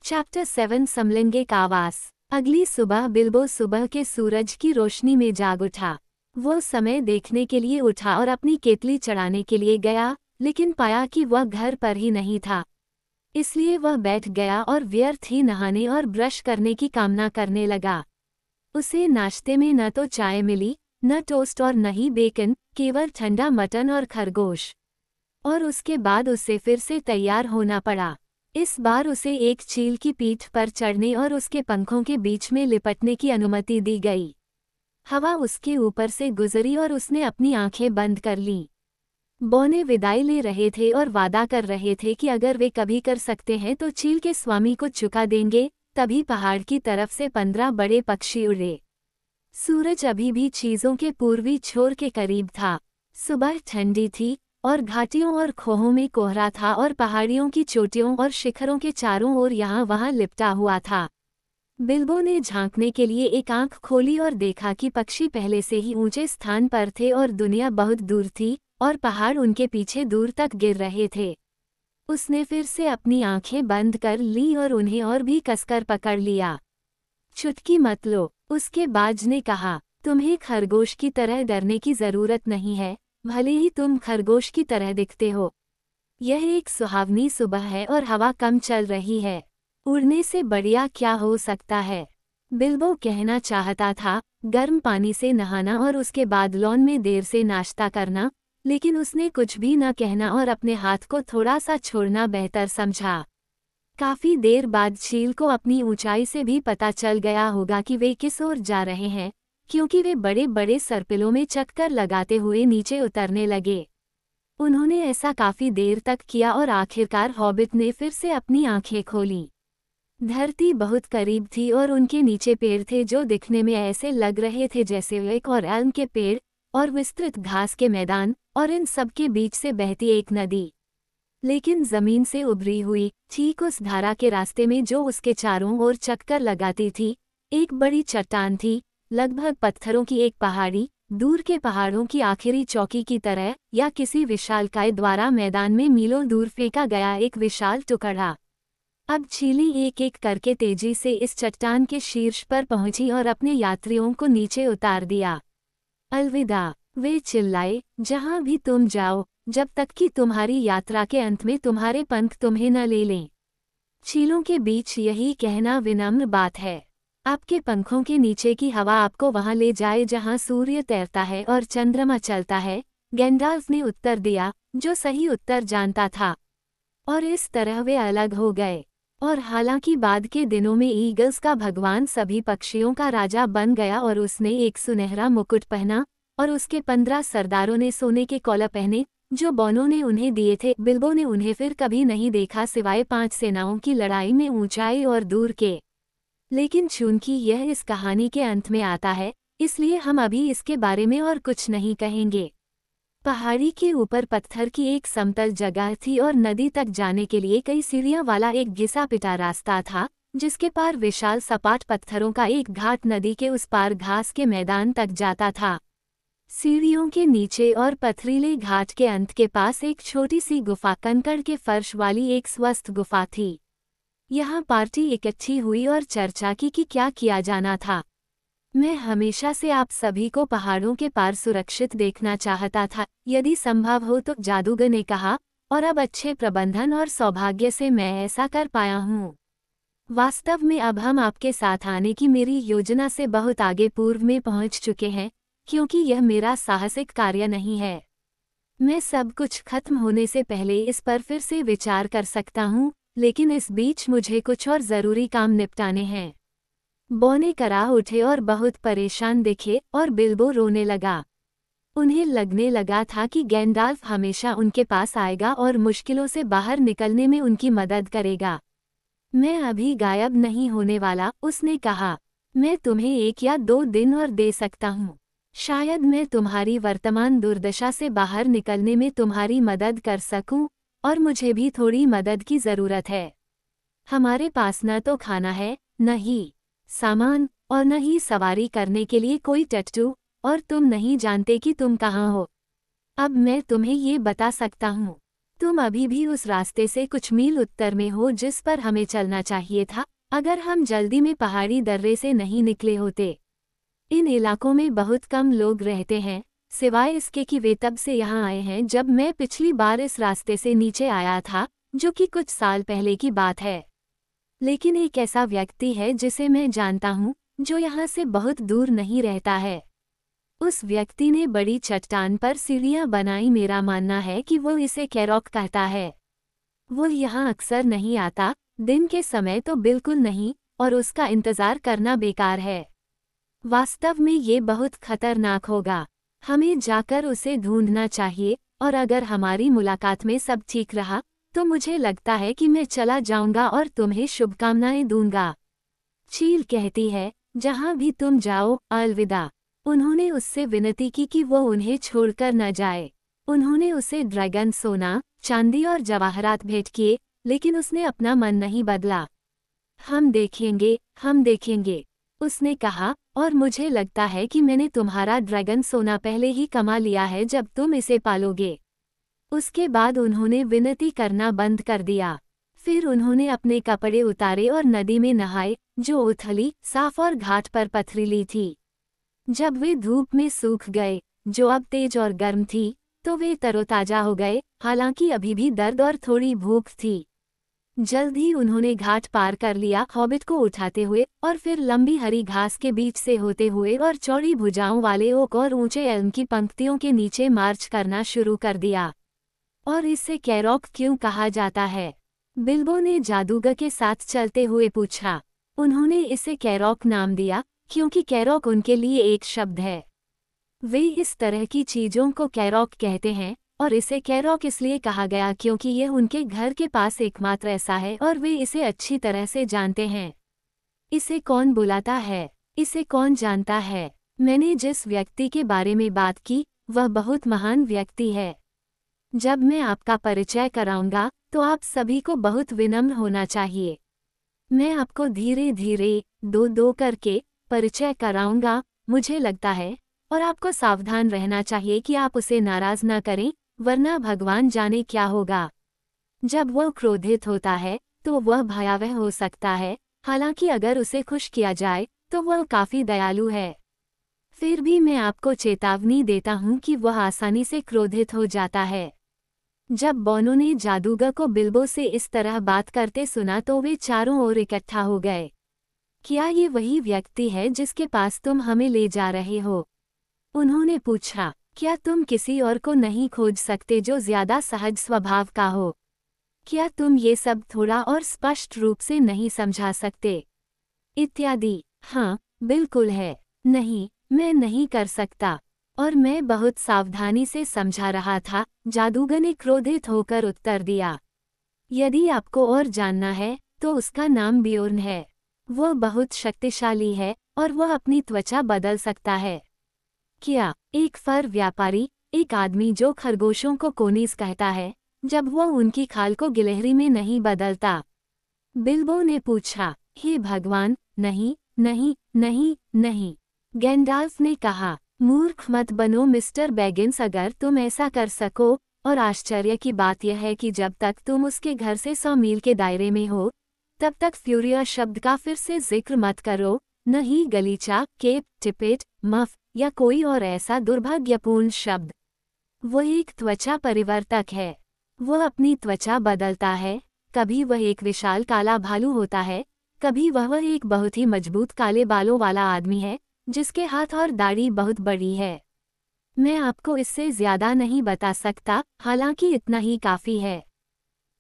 Chapter 7 समलिंगिक आवास। अगली सुबह बिल्बो सुबह के सूरज की रोशनी में जाग उठा। वो समय देखने के लिए उठा और अपनी केतली चढ़ाने के लिए गया, लेकिन पाया कि वह घर पर ही नहीं था। इसलिए वह बैठ गया और व्यर्थ ही नहाने और ब्रश करने की कामना करने लगा। उसे नाश्ते में न तो चाय मिली, न टोस्ट और न ही बेकन, केवल ठंडा मटन और खरगोश। और उसके बाद उसे फिर से तैयार होना पड़ा। इस बार उसे एक चील की पीठ पर चढ़ने और उसके पंखों के बीच में लिपटने की अनुमति दी गई। हवा उसके ऊपर से गुजरी और उसने अपनी आंखें बंद कर लीं। बौने विदाई ले रहे थे और वादा कर रहे थे कि अगर वे कभी कर सकते हैं तो चील के स्वामी को चुका देंगे। तभी पहाड़ की तरफ से 15 बड़े पक्षी उड़े। सूरज अभी भी चीजों के पूर्वी छोर के करीब था। सुबह ठंडी थी और घाटियों और खोहों में कोहरा था और पहाड़ियों की चोटियों और शिखरों के चारों ओर यहाँ वहाँ लिपटा हुआ था। बिल्बो ने झांकने के लिए एक आंख खोली और देखा कि पक्षी पहले से ही ऊंचे स्थान पर थे और दुनिया बहुत दूर थी और पहाड़ उनके पीछे दूर तक गिर रहे थे। उसने फिर से अपनी आंखें बंद कर ली और उन्हें और भी कसकर पकड़ लिया। चुटकी मत लो, उसके बाज ने कहा। तुम्हें खरगोश की तरह डरने की जरूरत नहीं है, भले ही तुम खरगोश की तरह दिखते हो। यह एक सुहावनी सुबह है और हवा कम चल रही है। उड़ने से बढ़िया क्या हो सकता है? बिल्बो कहना चाहता था, गर्म पानी से नहाना और उसके बाद लॉन में देर से नाश्ता करना, लेकिन उसने कुछ भी न कहना और अपने हाथ को थोड़ा सा छोड़ना बेहतर समझा। काफी देर बाद चील को अपनी ऊंचाई से भी पता चल गया होगा कि वे किस ओर जा रहे हैं, क्योंकि वे बड़े बड़े सर्पिलों में चक्कर लगाते हुए नीचे उतरने लगे। उन्होंने ऐसा काफी देर तक किया और आखिरकार हॉबिट ने फिर से अपनी आंखें खोलीं। धरती बहुत करीब थी और उनके नीचे पेड़ थे जो दिखने में ऐसे लग रहे थे जैसे एक और एल्म के पेड़ और विस्तृत घास के मैदान, और इन सब के बीच से बहती एक नदी। लेकिन जमीन से उभरी हुई, ठीक उस धारा के रास्ते में जो उसके चारों ओर चक्कर लगाती थी, एक बड़ी चट्टान थी, लगभग पत्थरों की एक पहाड़ी, दूर के पहाड़ों की आखिरी चौकी की तरह, या किसी विशालकाय द्वारा मैदान में मीलों दूर फेंका गया एक विशाल टुकड़ा। अब चीली एक एक करके तेजी से इस चट्टान के शीर्ष पर पहुंची और अपने यात्रियों को नीचे उतार दिया। अलविदा, वे चिल्लाए, जहां भी तुम जाओ, जब तक कि तुम्हारी यात्रा के अंत में तुम्हारे पंख तुम्हें न ले लें। चीलों के बीच यही कहना विनम्र बात है। आपके पंखों के नीचे की हवा आपको वहां ले जाए जहां सूर्य तैरता है और चंद्रमा चलता है, गैंडाल्फ ने उत्तर दिया, जो सही उत्तर जानता था। और इस तरह वे अलग हो गए। और हालांकि बाद के दिनों में ईगल्स का भगवान सभी पक्षियों का राजा बन गया और उसने एक सुनहरा मुकुट पहना, और उसके 15 सरदारों ने सोने के कौला पहने जो बौनों ने उन्हें दिए थे। बिल्बो ने उन्हें फिर कभी नहीं देखा सिवाय 5 सेनाओं की लड़ाई में ऊंचाई और दूर के। लेकिन चूंकि यह इस कहानी के अंत में आता है, इसलिए हम अभी इसके बारे में और कुछ नहीं कहेंगे। पहाड़ी के ऊपर पत्थर की एक समतल जगह थी और नदी तक जाने के लिए कई सीढ़ियां वाला एक घिसा पिटा रास्ता था, जिसके पार विशाल सपाट पत्थरों का एक घाट नदी के उस पार घास के मैदान तक जाता था। सीढ़ियों के नीचे और पथरीले घाट के अंत के पास एक छोटी सी गुफा, कंकड़ के फर्श वाली एक स्वस्थ गुफा थी। यहाँ पार्टी इकट्ठी हुई और चर्चा की कि क्या किया जाना था। मैं हमेशा से आप सभी को पहाड़ों के पार सुरक्षित देखना चाहता था, यदि संभव हो तो, जादूगर ने कहा, और अब अच्छे प्रबंधन और सौभाग्य से मैं ऐसा कर पाया हूँ। वास्तव में अब हम आपके साथ आने की मेरी योजना से बहुत आगे पूर्व में पहुँच चुके हैं, क्योंकि यह मेरा साहसिक कार्य नहीं है। मैं सब कुछ खत्म होने से पहले इस पर फिर से विचार कर सकता हूँ, लेकिन इस बीच मुझे कुछ और ज़रूरी काम निपटाने हैं। बौने करा उठे और बहुत परेशान दिखे और बिल्बो रोने लगा। उन्हें लगने लगा था कि गैंडाल्फ हमेशा उनके पास आएगा और मुश्किलों से बाहर निकलने में उनकी मदद करेगा। मैं अभी गायब नहीं होने वाला, उसने कहा। मैं तुम्हें 1 या 2 दिन और दे सकता हूँ। शायद मैं तुम्हारी वर्तमान दुर्दशा से बाहर निकलने में तुम्हारी मदद कर सकूं, और मुझे भी थोड़ी मदद की ज़रूरत है। हमारे पास न तो खाना है, न ही सामान, और न ही सवारी करने के लिए कोई टट्टू, और तुम नहीं जानते कि तुम कहाँ हो। अब मैं तुम्हें ये बता सकता हूँ। तुम अभी भी उस रास्ते से कुछ मील उत्तर में हो जिस पर हमें चलना चाहिए था, अगर हम जल्दी में पहाड़ी दर्रे से नहीं निकले होते। इन इलाकों में बहुत कम लोग रहते हैं, सिवाय इसके कि वे तब से यहाँ आए हैं जब मैं पिछली बार इस रास्ते से नीचे आया था, जो कि कुछ साल पहले की बात है। लेकिन एक ऐसा व्यक्ति है जिसे मैं जानता हूँ, जो यहाँ से बहुत दूर नहीं रहता है। उस व्यक्ति ने बड़ी चट्टान पर सीढ़ियाँ बनाई। मेरा मानना है कि वो इसे कैरॉक कहता है। वो यहाँ अक्सर नहीं आता, दिन के समय तो बिल्कुल नहीं, और उसका इंतज़ार करना बेकार है। वास्तव में ये बहुत खतरनाक होगा। हमें जाकर उसे ढूंढना चाहिए, और अगर हमारी मुलाकात में सब ठीक रहा तो मुझे लगता है कि मैं चला जाऊंगा और तुम्हें शुभकामनाएं दूंगा। चील कहती है, जहां भी तुम जाओ, अलविदा। उन्होंने उससे विनती की कि वो उन्हें छोड़कर न जाए। उन्होंने उसे ड्रैगन सोना, चांदी और जवाहरात भेंट किए, लेकिन उसने अपना मन नहीं बदला। हम देखेंगे, उसने कहा, और मुझे लगता है कि मैंने तुम्हारा ड्रैगन सोना पहले ही कमा लिया है जब तुम इसे पालोगे। उसके बाद उन्होंने विनती करना बंद कर दिया। फिर उन्होंने अपने कपड़े उतारे और नदी में नहाए, जो उथली, साफ और घाट पर पथरीली थी। जब वे धूप में सूख गए, जो अब तेज और गर्म थी, तो वे तरोताजा हो गए, हालांकि अभी भी दर्द और थोड़ी भूख थी। जल्द ही उन्होंने घाट पार कर लिया, हॉबिट को उठाते हुए, और फिर लंबी हरी घास के बीच से होते हुए और चौड़ी भुजाओं वाले ओक और ऊंचे एल्म की पंक्तियों के नीचे मार्च करना शुरू कर दिया। और इसे कैरॉक क्यों कहा जाता है? बिल्बो ने जादूगर के साथ चलते हुए पूछा। उन्होंने इसे कैरॉक नाम दिया, क्योंकि कैरॉक उनके लिए एक शब्द है। वे इस तरह की चीजों को कैरॉक कहते हैं, और इसे कैरॉक इसलिए कहा गया क्योंकि यह उनके घर के पास एकमात्र ऐसा है और वे इसे अच्छी तरह से जानते हैं। इसे कौन बुलाता है? इसे कौन जानता है? मैंने जिस व्यक्ति के बारे में बात की, वह बहुत महान व्यक्ति है। जब मैं आपका परिचय कराऊंगा, तो आप सभी को बहुत विनम्र होना चाहिए। मैं आपको धीरे धीरे, दो दो करके, परिचय कराऊंगा, मुझे लगता है, और आपको सावधान रहना चाहिए कि आप उसे नाराज न करें, वरना भगवान जाने क्या होगा। जब वह क्रोधित होता है, तो वह भयावह हो सकता है, हालांकि अगर उसे खुश किया जाए, तो वह काफ़ी दयालु है। फिर भी मैं आपको चेतावनी देता हूँ कि वह आसानी से क्रोधित हो जाता है। जब बोनो ने जादूगर को बिल्बो से इस तरह बात करते सुना तो वे चारों ओर इकट्ठा हो गए। क्या ये वही व्यक्ति है जिसके पास तुम हमें ले जा रहे हो? उन्होंने पूछा। क्या तुम किसी और को नहीं खोज सकते जो ज्यादा सहज स्वभाव का हो? क्या तुम ये सब थोड़ा और स्पष्ट रूप से नहीं समझा सकते? इत्यादि। हाँ, बिल्कुल है। नहीं, मैं नहीं कर सकता। और मैं बहुत सावधानी से समझा रहा था, जादूगर ने क्रोधित होकर उत्तर दिया। यदि आपको और जानना है, तो उसका नाम बियोर्न है। वह बहुत शक्तिशाली है, और वह अपनी त्वचा बदल सकता है। क्या? एक फर व्यापारी, एक आदमी जो खरगोशों को कोनीस कहता है, जब वह उनकी खाल को गिलहरी में नहीं बदलता? बिल्बो ने पूछा। हे भगवान, नहीं, नहीं, नहीं, नहीं। गैंडाल्फ ने कहा। मूर्ख मत बनो मिस्टर बैगिंस, अगर तुम ऐसा कर सको, और आश्चर्य की बात यह है कि जब तक तुम उसके घर से 100 मील के दायरे में हो, तब तक फ्यूरिया शब्द का फिर से जिक्र मत करो, न ही गलीचा, केप, टिपेट, मफ, या कोई और ऐसा दुर्भाग्यपूर्ण शब्द। वह एक त्वचा परिवर्तक है। वह अपनी त्वचा बदलता है। कभी वह एक विशाल काला भालू होता है, कभी वह एक बहुत ही मजबूत काले बालों वाला आदमी है, जिसके हाथ और दाढ़ी बहुत बड़ी है। मैं आपको इससे ज्यादा नहीं बता सकता, हालांकि इतना ही काफी है।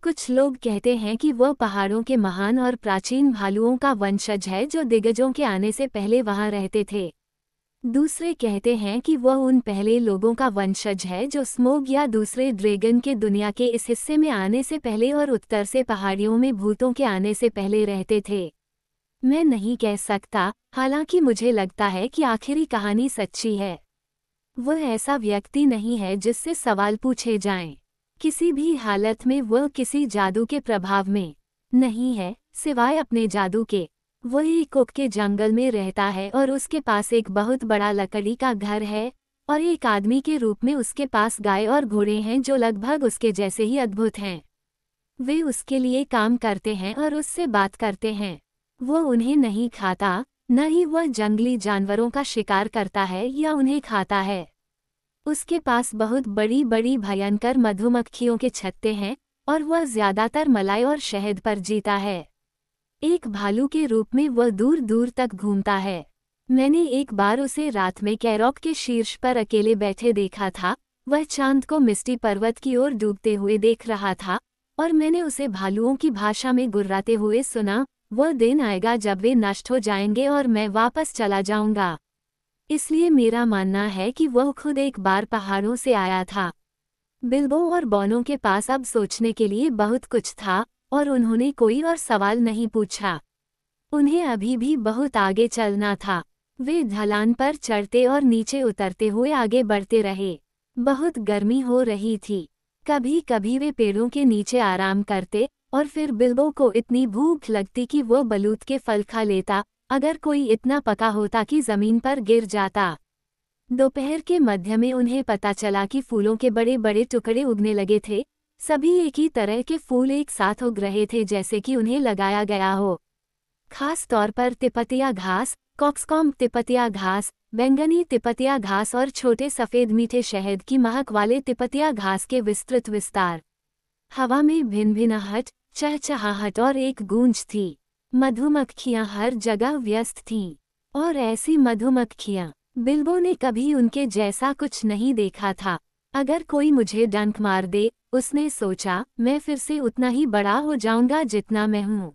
कुछ लोग कहते हैं कि वह पहाड़ों के महान और प्राचीन भालुओं का वंशज है जो दिग्गजों के आने से पहले वहां रहते थे। दूसरे कहते हैं कि वह उन पहले लोगों का वंशज है जो स्मोग या दूसरे ड्रैगन के दुनिया के इस हिस्से में आने से पहले और उत्तर से पहाड़ियों में भूतों के आने से पहले रहते थे। मैं नहीं कह सकता, हालांकि मुझे लगता है कि आखिरी कहानी सच्ची है। वह ऐसा व्यक्ति नहीं है जिससे सवाल पूछे जाएं। किसी भी हालत में वह किसी जादू के प्रभाव में नहीं है, सिवाय अपने जादू के। वह एक ओक के जंगल में रहता है और उसके पास एक बहुत बड़ा लकड़ी का घर है, और एक आदमी के रूप में उसके पास गाय और घोड़े हैं जो लगभग उसके जैसे ही अद्भुत हैं। वे उसके लिए काम करते हैं और उससे बात करते हैं। वो उन्हें नहीं खाता, न ही वह जंगली जानवरों का शिकार करता है या उन्हें खाता है। उसके पास बहुत बड़ी बड़ी भयंकर मधुमक्खियों के छत्ते हैं और वह ज्यादातर मलाई और शहद पर जीता है। एक भालू के रूप में वह दूर दूर तक घूमता है। मैंने एक बार उसे रात में कैरॉक के शीर्ष पर अकेले बैठे देखा था। वह चांद को मिस्टी पर्वत की ओर डूबते हुए देख रहा था और मैंने उसे भालुओं की भाषा में गुर्राते हुए सुना, वह दिन आएगा जब वे नष्ट हो जाएंगे और मैं वापस चला जाऊंगा। इसलिए मेरा मानना है कि वह खुद एक बार पहाड़ों से आया था। बिल्बो और बॉनो के पास अब सोचने के लिए बहुत कुछ था और उन्होंने कोई और सवाल नहीं पूछा। उन्हें अभी भी बहुत आगे चलना था। वे ढलान पर चढ़ते और नीचे उतरते हुए आगे बढ़ते रहे। बहुत गर्मी हो रही थी। कभी कभी वे पेड़ों के नीचे आराम करते और फिर बिल्बो को इतनी भूख लगती कि वो बलूत के फल खा लेता, अगर कोई इतना पका होता कि जमीन पर गिर जाता। दोपहर के मध्य में उन्हें पता चला कि फूलों के बड़े बड़े टुकड़े उगने लगे थे। सभी एक ही तरह के फूल एक साथ उग रहे थे, जैसे कि उन्हें लगाया गया हो। खास तौर पर तिपतिया घास, कॉक्सकॉम्ब तिपतिया घास, बैंगनी तिपतिया घास और छोटे सफ़ेद मीठे शहद की महक वाले तिपतिया घास के विस्तृत विस्तार। हवा में भिनभिनाहट, चहचहाहट और एक गूंज थी। मधुमक्खियां हर जगह व्यस्त थीं। और ऐसी मधुमक्खियां, बिल्बो ने कभी उनके जैसा कुछ नहीं देखा था। अगर कोई मुझे डंक मार दे, उसने सोचा, मैं फिर से उतना ही बड़ा हो जाऊंगा जितना मैं हूँ।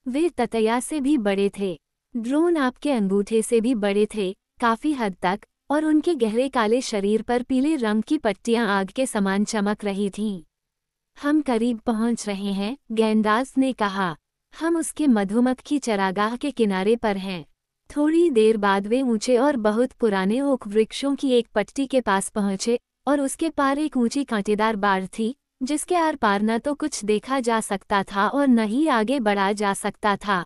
वे ततैया से भी बड़े थे। ड्रोन आपके अंगूठे से भी बड़े थे, काफी हद तक, और उनके गहरे काले शरीर पर पीले रंग की पट्टियां आग के समान चमक रही थीं। हम करीब पहुंच रहे हैं, गैंडाल्फ ने कहा। हम उसके मधुमक्खी चरागाह के किनारे पर हैं। थोड़ी देर बाद वे ऊंचे और बहुत पुराने ओक वृक्षों की एक पट्टी के पास पहुंचे और उसके पार एक ऊंची कांटेदार बाड़ थी, जिसके आर पार न तो कुछ देखा जा सकता था और न ही आगे बढ़ा जा सकता था।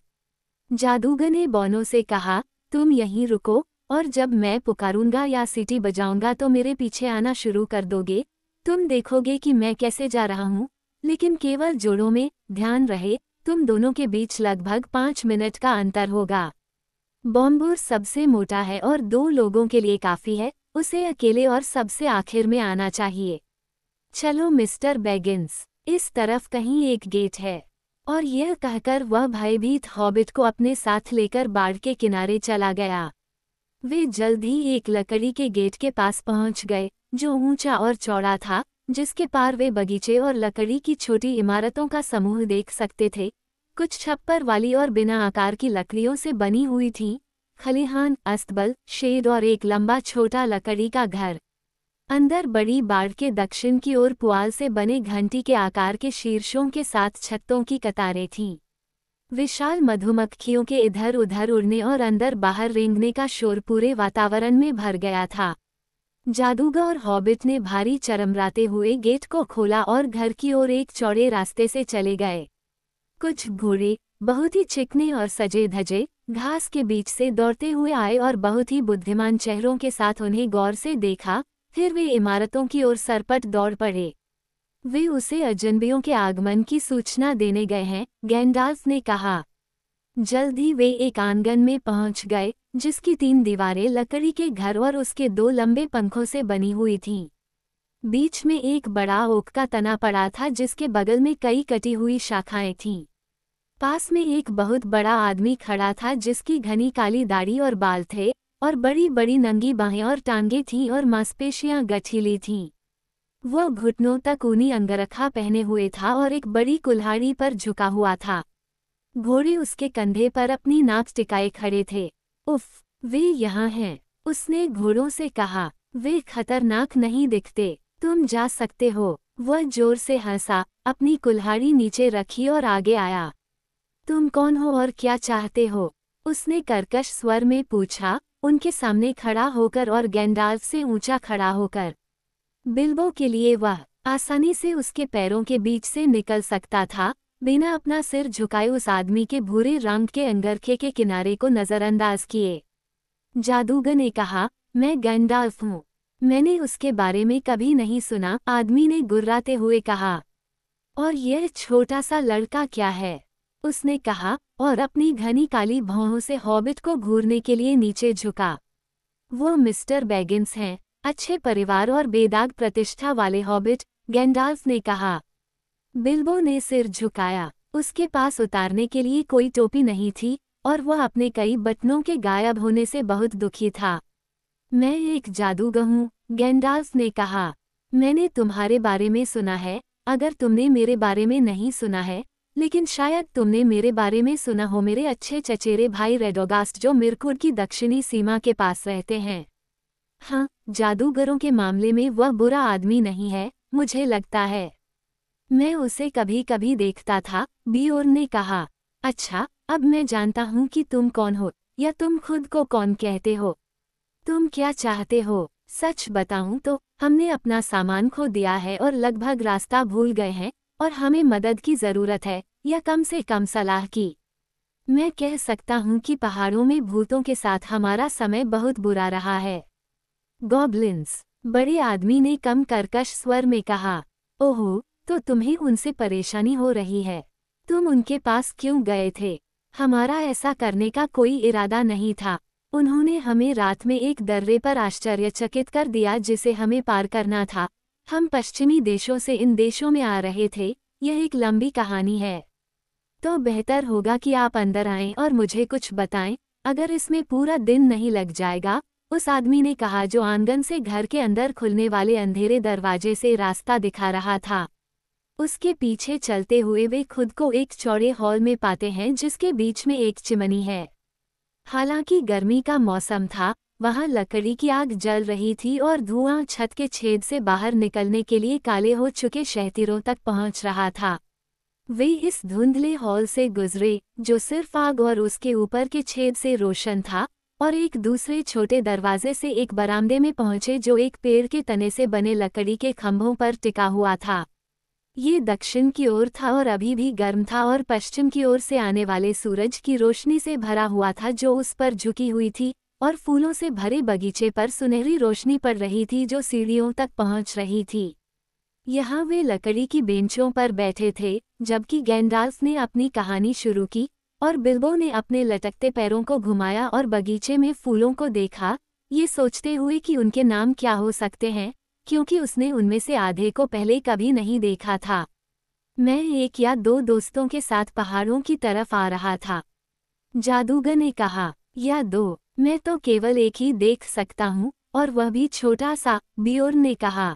जादूगर ने बॉनो से कहा, तुम यहीं रुको, और जब मैं पुकारूंगा या सीटी बजाऊंगा तो मेरे पीछे आना शुरू कर दोगे। तुम देखोगे कि मैं कैसे जा रहा हूँ, लेकिन केवल जोड़ों में। ध्यान रहे, तुम दोनों के बीच लगभग 5 मिनट का अंतर होगा। बॉम्बूर सबसे मोटा है और 2 लोगों के लिए काफ़ी है। उसे अकेले और सबसे आखिर में आना चाहिए। चलो मिस्टर बैगिंस, इस तरफ कहीं एक गेट है। और यह कहकर वह भयभीत हॉबिट को अपने साथ लेकर बाड़ के किनारे चला गया। वे जल्द ही एक लकड़ी के गेट के पास पहुंच गए, जो ऊंचा और चौड़ा था, जिसके पार वे बगीचे और लकड़ी की छोटी इमारतों का समूह देख सकते थे। कुछ छप्पर वाली और बिना आकार की लकड़ियों से बनी हुई थीं, खलिहान, अस्तबल, शेड और एक लंबा छोटा लकड़ी का घर। अंदर बड़ी बाड़ के दक्षिण की ओर पुआल से बने घंटी के आकार के शीर्षों के साथ छत्तों की कतारें थीं। विशाल मधुमक्खियों के इधर उधर उड़ने और अंदर बाहर रेंगने का शोर पूरे वातावरण में भर गया था। जादूगर और हॉबिट ने भारी चरमराते हुए गेट को खोला और घर की ओर एक चौड़े रास्ते से चले गए। कुछ घोड़े, बहुत ही चिकने और सजे धजे, घास के बीच से दौड़ते हुए आए और बहुत ही बुद्धिमान चेहरों के साथ उन्हें गौर से देखा। फिर वे इमारतों की ओर सरपट दौड़ पड़े। वे उसे अजनबियों के आगमन की सूचना देने गए हैं, गैंडाल्फ ने कहा। जल्द ही वे एक आंगन में पहुंच गए, जिसकी 3 दीवारें लकड़ी के घर और उसके 2 लंबे पंखों से बनी हुई थीं। बीच में एक बड़ा ओक का तना पड़ा था, जिसके बगल में कई कटी हुई शाखाएं थीं। पास में एक बहुत बड़ा आदमी खड़ा था, जिसकी घनी काली दाढ़ी और बाल थे, और बड़ी बड़ी नंगी बाहें और टांगें थीं और मांसपेशियां गठीली थीं। वह घुटनों तक ऊनी अंगरखा पहने हुए था और एक बड़ी कुल्हाड़ी पर झुका हुआ था। घोड़े उसके कंधे पर अपनी नाक टिकाए खड़े थे। उफ, वे यहाँ हैं, उसने घोड़ों से कहा। वे खतरनाक नहीं दिखते, तुम जा सकते हो। वह जोर से हंसा, अपनी कुल्हाड़ी नीचे रखी और आगे आया। तुम कौन हो और क्या चाहते हो? उसने कर्कश स्वर में पूछा, उनके सामने खड़ा होकर और गैंडाल्फ से ऊंचा खड़ा होकर। बिल्बो के लिए वह आसानी से उसके पैरों के बीच से निकल सकता था, बिना अपना सिर झुकाए उस आदमी के भूरे रंग के अंगरखे के किनारे को नजरअंदाज किए। जादूगर ने कहा, मैं गैंडाल्फ हूँ। मैंने उसके बारे में कभी नहीं सुना, आदमी ने गुर्राते हुए कहा। और यह छोटा सा लड़का क्या है? उसने कहा और अपनी घनी काली भौहों से हॉबिट को घूरने के लिए नीचे झुका। वो मिस्टर बैगिंस हैं, अच्छे परिवार और बेदाग प्रतिष्ठा वाले हॉबिट, गैंडाल्फ ने कहा। बिल्बो ने सिर झुकाया। उसके पास उतारने के लिए कोई टोपी नहीं थी और वह अपने कई बटनों के गायब होने से बहुत दुखी था। मैं एक जादूगर हूँ, गैंडाल्फ ने कहा। मैंने तुम्हारे बारे में सुना है, अगर तुमने मेरे बारे में नहीं सुना है, लेकिन शायद तुमने मेरे बारे में सुना हो मेरे अच्छे चचेरे भाई रेडोगास्ट जो मिर्कुड की दक्षिणी सीमा के पास रहते हैं। हाँ, जादूगरों के मामले में वह बुरा आदमी नहीं है, मुझे लगता है। मैं उसे कभी कभी देखता था, बियोर्न ने कहा। अच्छा, अब मैं जानता हूँ कि तुम कौन हो, या तुम खुद को कौन कहते हो। तुम क्या चाहते हो? सच बताऊं तो हमने अपना सामान खो दिया है और लगभग रास्ता भूल गए हैं, और हमें मदद की जरूरत है, या कम से कम सलाह की। मैं कह सकता हूँ कि पहाड़ों में भूतों के साथ हमारा समय बहुत बुरा रहा है। गॉब्लिन्स, बड़े आदमी ने कम कर्कश स्वर में कहा। ओहो, तो तुम्हें उनसे परेशानी हो रही है। तुम उनके पास क्यों गए थे? हमारा ऐसा करने का कोई इरादा नहीं था। उन्होंने हमें रात में एक दर्रे पर आश्चर्यचकित कर दिया जिसे हमें पार करना था। हम पश्चिमी देशों से इन देशों में आ रहे थे, यह एक लंबी कहानी है। तो बेहतर होगा कि आप अंदर आएं और मुझे कुछ बताएं, अगर इसमें पूरा दिन नहीं लग जाएगा, उस आदमी ने कहा जो आंगन से घर के अंदर खुलने वाले अंधेरे दरवाजे से रास्ता दिखा रहा था। उसके पीछे चलते हुए वे खुद को एक चौड़े हॉल में पाते हैं जिसके बीच में एक चिमनी है। हालांकि गर्मी का मौसम था, वहां लकड़ी की आग जल रही थी और धुआं छत के छेद से बाहर निकलने के लिए काले हो चुके शहतीरों तक पहुंच रहा था। वे इस धुंधले हॉल से गुजरे, जो सिर्फ आग और उसके ऊपर के छेद से रोशन था, और एक दूसरे छोटे दरवाजे से एक बरामदे में पहुंचे जो एक पेड़ के तने से बने लकड़ी के खंभों पर टिका हुआ था। ये दक्षिण की ओर था और अभी भी गर्म था और पश्चिम की ओर से आने वाले सूरज की रोशनी से भरा हुआ था जो उस पर झुकी हुई थी, और फूलों से भरे बगीचे पर सुनहरी रोशनी पड़ रही थी जो सीढ़ियों तक पहुंच रही थी। यहाँ वे लकड़ी की बेंचों पर बैठे थे, जबकि गैंडाल्फ ने अपनी कहानी शुरू की, और बिल्बो ने अपने लटकते पैरों को घुमाया और बगीचे में फूलों को देखा, ये सोचते हुए कि उनके नाम क्या हो सकते हैं, क्योंकि उसने उनमें से आधे को पहले कभी नहीं देखा था। मैं एक या दो दोस्तों के साथ पहाड़ों की तरफ आ रहा था, जादूगर ने कहा। या दो, मैं तो केवल एक ही देख सकता हूँ, और वह भी छोटा सा, बियोर्न ने कहा।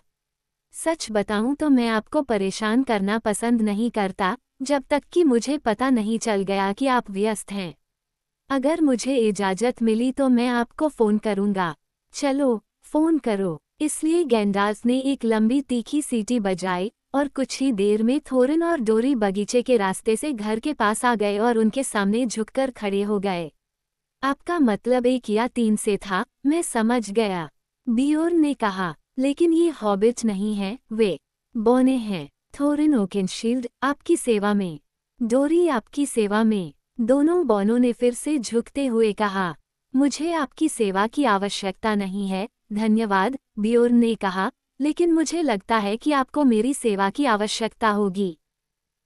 सच बताऊं तो मैं आपको परेशान करना पसंद नहीं करता, जब तक कि मुझे पता नहीं चल गया कि आप व्यस्त हैं। अगर मुझे इजाज़त मिली तो मैं आपको फ़ोन करूंगा। चलो, फ़ोन करो। इसलिए गैंडाल्फ ने एक लंबी तीखी सीटी बजाई, और कुछ ही देर में थोरिन और डोरी बगीचे के रास्ते से घर के पास आ गए और उनके सामने झुककर खड़े हो गए। आपका मतलब 1 या 3 से था, मैं समझ गया, बियोर्न ने कहा। लेकिन ये हॉबिट नहीं है, वे बौने हैं। थोरिन ओकेनशील्ड आपकी सेवा में, डोरी आपकी सेवा में, दोनों बौनों ने फिर से झुकते हुए कहा। मुझे आपकी सेवा की आवश्यकता नहीं है, धन्यवाद, बियोर्न ने कहा, लेकिन मुझे लगता है कि आपको मेरी सेवा की आवश्यकता होगी।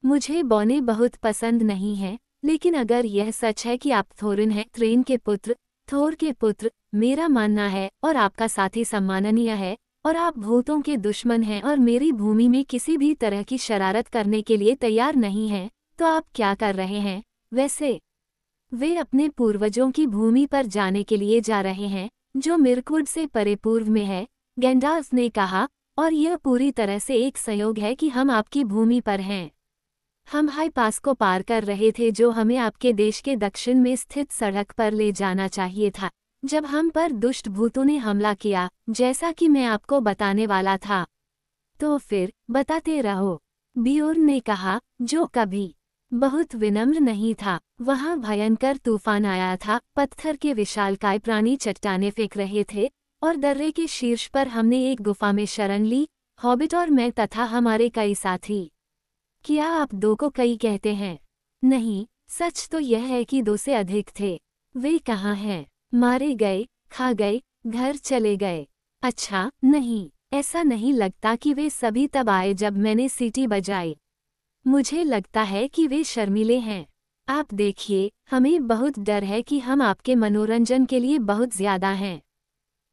मुझे बौने बहुत पसंद नहीं हैं, लेकिन अगर यह सच है कि आप थोरिन हैं, थ्रेन के पुत्र, थोर के पुत्र, मेरा मानना है, और आपका साथी सम्माननीय है, और आप भूतों के दुश्मन हैं और मेरी भूमि में किसी भी तरह की शरारत करने के लिए तैयार नहीं हैं, तो आप क्या कर रहे हैं वैसे? वे अपने पूर्वजों की भूमि पर जाने के लिए जा रहे हैं, जो मिर्कुड से परे पूर्व में है, गैंडाल्फ ने कहा, और यह पूरी तरह से एक संयोग है कि हम आपकी भूमि पर हैं। हम हाई पास को पार कर रहे थे जो हमें आपके देश के दक्षिण में स्थित सड़क पर ले जाना चाहिए था, जब हम पर दुष्ट भूतों ने हमला किया, जैसा कि मैं आपको बताने वाला था। तो फिर बताते रहो, बियोर्न ने कहा, जो कभी बहुत विनम्र नहीं था। वहां भयंकर तूफान आया था, पत्थर के विशालकाय प्राणी चट्टाने फेंक रहे थे, और दर्रे के शीर्ष पर हमने एक गुफा में शरण ली, हॉबिट और मैं तथा हमारे कई साथी। क्या आप 2 को कई कहते हैं? नहीं, सच तो यह है कि 2 से अधिक थे। वे कहाँ हैं? मारे गए, खा गए, घर चले गए। अच्छा नहीं, ऐसा नहीं लगता कि वे सभी तब आए जब मैंने सीटी बजाई। मुझे लगता है कि वे शर्मीले हैं। आप देखिए, हमें बहुत डर है कि हम आपके मनोरंजन के लिए बहुत ज्यादा हैं।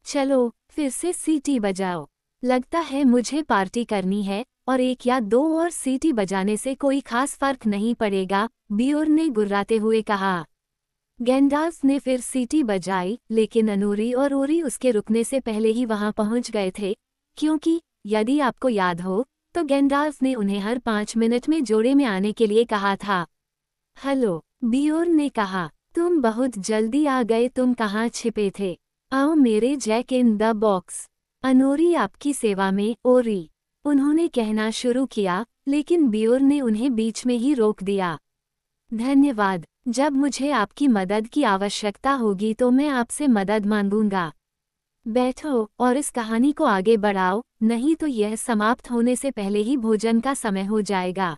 चलो, फिर से सीटी बजाओ। लगता है मुझे पार्टी करनी है, और एक या दो और सीटी बजाने से कोई खास फर्क नहीं पड़ेगा, बियोर्न ने गुर्राते हुए कहा। गैंडाल्फ ने फिर सीटी बजाई, लेकिन अनूरी और ओरी उसके रुकने से पहले ही वहां पहुंच गए थे, क्योंकि, यदि आपको याद हो, तो गैंडाल्फ ने उन्हें हर 5 मिनट में जोड़े में आने के लिए कहा था। हेलो, बियोर्न ने कहा, तुम बहुत जल्दी आ गए, तुम कहाँ छिपे थे? आओ मेरे जैक इन द बॉक्स। अनोरी आपकी सेवा में, ओरी। उन्होंने कहना शुरू किया, लेकिन बियोर्न ने उन्हें बीच में ही रोक दिया। धन्यवाद, जब मुझे आपकी मदद की आवश्यकता होगी तो मैं आपसे मदद मांगूंगा। बैठो और इस कहानी को आगे बढ़ाओ, नहीं तो यह समाप्त होने से पहले ही भोजन का समय हो जाएगा।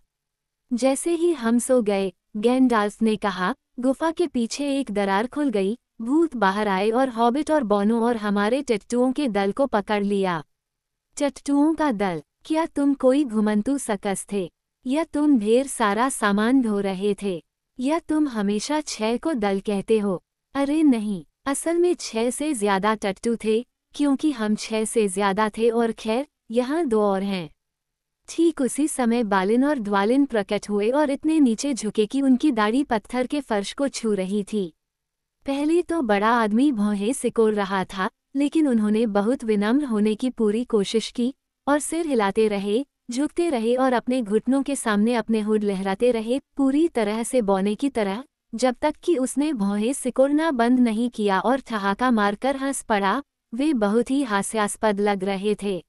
जैसे ही हम सो गए, गैंडाल्फ ने कहा, गुफा के पीछे एक दरार खुल गई, भूत बाहर आए और हॉबिट और बोनो और हमारे टट्टुओं के दल को पकड़ लिया। टट्टुओं का दल? क्या तुम कोई घुमंतू सकस थे? या तुम ढेर सारा सामान ढो रहे थे? या तुम हमेशा 6 को दल कहते हो? अरे नहीं, असल में 6 से ज्यादा टट्टू थे, क्योंकि हम 6 से ज्यादा थे और खैर, यहाँ 2 और हैं। ठीक उसी समय बालिन और द्वालिन प्रकट हुए और इतने नीचे झुके कि उनकी दाढ़ी पत्थर के फर्श को छू रही थी। पहले तो बड़ा आदमी भौहें सिकोड़ रहा था, लेकिन उन्होंने बहुत विनम्र होने की पूरी कोशिश की, और सिर हिलाते रहे, झुकते रहे और अपने घुटनों के सामने अपने हुड लहराते रहे, पूरी तरह से बौने की तरह, जब तक कि उसने भौहें सिकोड़ना बंद नहीं किया और ठहाका मारकर हंस पड़ा। वे बहुत ही हास्यास्पद लग रहे थे।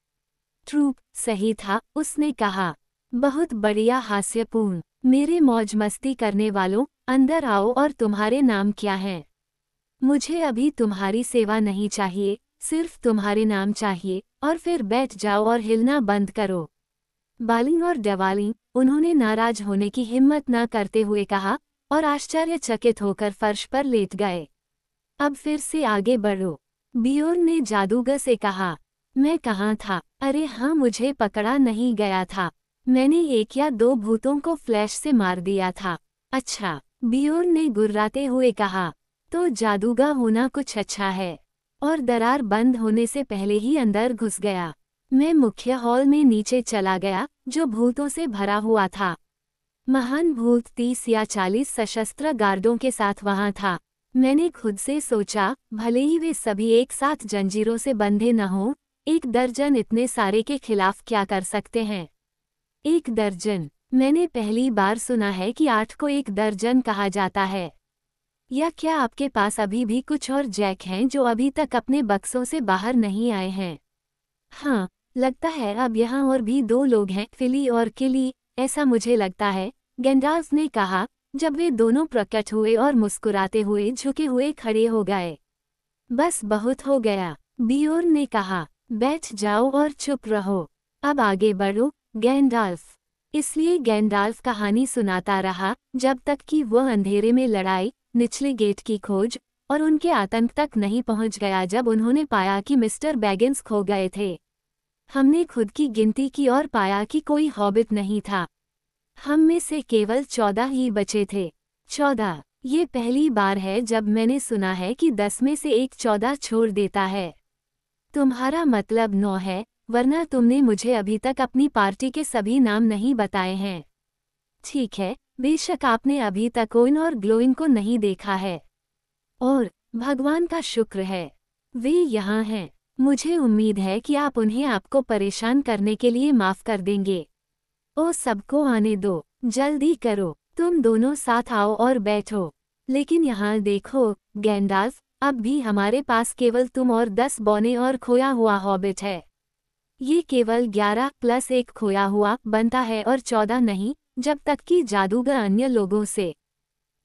ट्रूप, सही था, उसने कहा। बहुत बढ़िया, हास्यपूर्ण। मेरे मौज मस्ती करने वालों, अंदर आओ। और तुम्हारे नाम क्या हैं? मुझे अभी तुम्हारी सेवा नहीं चाहिए, सिर्फ तुम्हारे नाम चाहिए, और फिर बैठ जाओ और हिलना बंद करो। बालिंग और डेवालिंग, उन्होंने नाराज होने की हिम्मत न करते हुए कहा, और आश्चर्यचकित होकर फर्श पर लेट गए। अब फिर से आगे बढ़ो, बियोर्न ने जादूगर से कहा। मैं कहाँ था? अरे हाँ, मुझे पकड़ा नहीं गया था। मैंने 1 या 2 भूतों को फ्लैश से मार दिया था। अच्छा, बियोर्न ने गुर्राते हुए कहा, तो जादूगर होना कुछ अच्छा है। और दरार बंद होने से पहले ही अंदर घुस गया। मैं मुख्य हॉल में नीचे चला गया, जो भूतों से भरा हुआ था। महान भूत 30 या 40 सशस्त्र गार्डों के साथ वहां था। मैंने खुद से सोचा, भले ही वे सभी एक साथ जंजीरों से बंधे न हों, 1 दर्जन इतने सारे के खिलाफ क्या कर सकते हैं? 1 दर्जन? मैंने पहली बार सुना है कि 8 को 1 दर्जन कहा जाता है। या क्या आपके पास अभी भी कुछ और जैक हैं जो अभी तक अपने बक्सों से बाहर नहीं आए हैं? हाँ, लगता है अब यहाँ और भी 2 लोग हैं, फिली और किली, ऐसा मुझे लगता है, गैंडाल्फ ने कहा, जब वे दोनों प्रकट हुए और मुस्कुराते हुए झुके हुए खड़े हो गए। बस बहुत हो गया, बियोर्न ने कहा, बैठ जाओ और चुप रहो। अब आगे बढ़ो, गैंडाल्फ। इसलिए गैंडाल्फ कहानी सुनाता रहा, जब तक कि वह अंधेरे में लड़ाई, निचले गेट की खोज, और उनके आतंक तक नहीं पहुंच गया जब उन्होंने पाया कि मिस्टर बैगिंस खो गए थे। हमने खुद की गिनती की और पाया कि कोई हॉबिट नहीं था। हम में से केवल 14 ही बचे थे। 14? ये पहली बार है जब मैंने सुना है कि 10 में से एक 14 छोड़ देता है। तुम्हारा मतलब 9 है, वरना तुमने मुझे अभी तक अपनी पार्टी के सभी नाम नहीं बताए हैं। ठीक है, बेशक आपने अभी तक ओइन और ग्लोइन को नहीं देखा है। और, भगवान का शुक्र है, वे यहाँ हैं। मुझे उम्मीद है कि आप उन्हें आपको परेशान करने के लिए माफ कर देंगे। ओ सबको आने दो, जल्दी करो, तुम दोनों साथ आओ और बैठो। लेकिन यहाँ देखो, गैंडाल्फ, अब भी हमारे पास केवल तुम और 10 बौने और खोया हुआ हॉबिट है। ये केवल 11 + 1 खोया हुआ बनता है और 14 नहीं, जब तक कि जादूगर अन्य लोगों से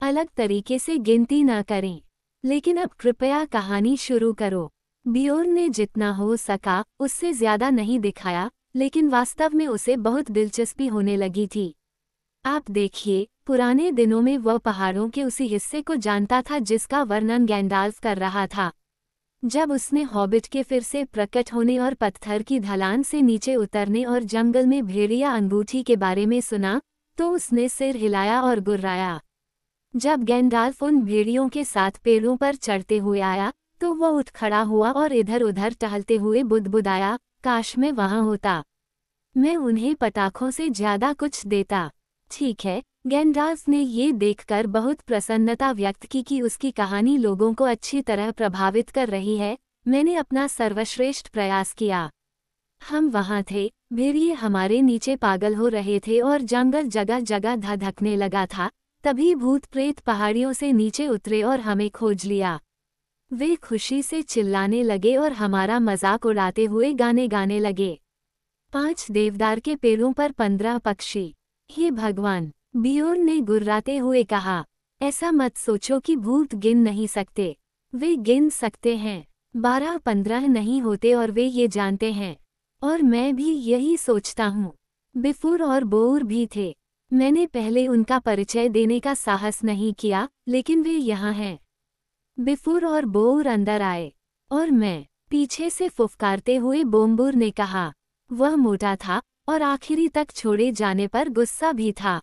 अलग तरीके से गिनती न करें। लेकिन अब कृपया कहानी शुरू करो। बियोर्न ने जितना हो सका उससे ज्यादा नहीं दिखाया, लेकिन वास्तव में उसे बहुत दिलचस्पी होने लगी थी। आप देखिए, पुराने दिनों में वह पहाड़ों के उसी हिस्से को जानता था जिसका वर्णन गैंडाल्फ कर रहा था। जब उसने हॉबिट के फिर से प्रकट होने और पत्थर की ढलान से नीचे उतरने और जंगल में भेड़िया अंगूठी के बारे में सुना तो उसने सिर हिलाया और गुर्राया। जब गैंडाल्फ उन भेड़ियों के साथ पेड़ों पर चढ़ते हुए आया तो वह उठ खड़ा हुआ और इधर उधर टहलते हुए बुदबुदाया, काश मैं वहां होता। मैं उन्हें पटाखों से ज्यादा कुछ देता। ठीक है, गैंडाल्फ ने ये देखकर बहुत प्रसन्नता व्यक्त की कि उसकी कहानी लोगों को अच्छी तरह प्रभावित कर रही है। मैंने अपना सर्वश्रेष्ठ प्रयास किया। हम वहां थे, भेड़िए हमारे नीचे पागल हो रहे थे और जंगल जगह जगह धधकने लगा था। तभी भूत प्रेत पहाड़ियों से नीचे उतरे और हमें खोज लिया। वे खुशी से चिल्लाने लगे और हमारा मजाक उड़ाते हुए गाने गाने लगे। 5 देवदार के पेड़ों पर 15 पक्षी। हे भगवान, बियोर्न ने गुर्राते हुए कहा, ऐसा मत सोचो कि भूत गिन नहीं सकते। वे गिन सकते हैं, 12-15 नहीं होते और वे ये जानते हैं। और मैं भी यही सोचता हूँ। बिफुर और बोउर भी थे। मैंने पहले उनका परिचय देने का साहस नहीं किया, लेकिन वे यहाँ हैं। बिफुर और बोउर अंदर आए और मैं, पीछे से फुफकारते हुए बोम्बुर ने कहा। वह मोटा था और आखिरी तक छोड़े जाने पर गुस्सा भी था।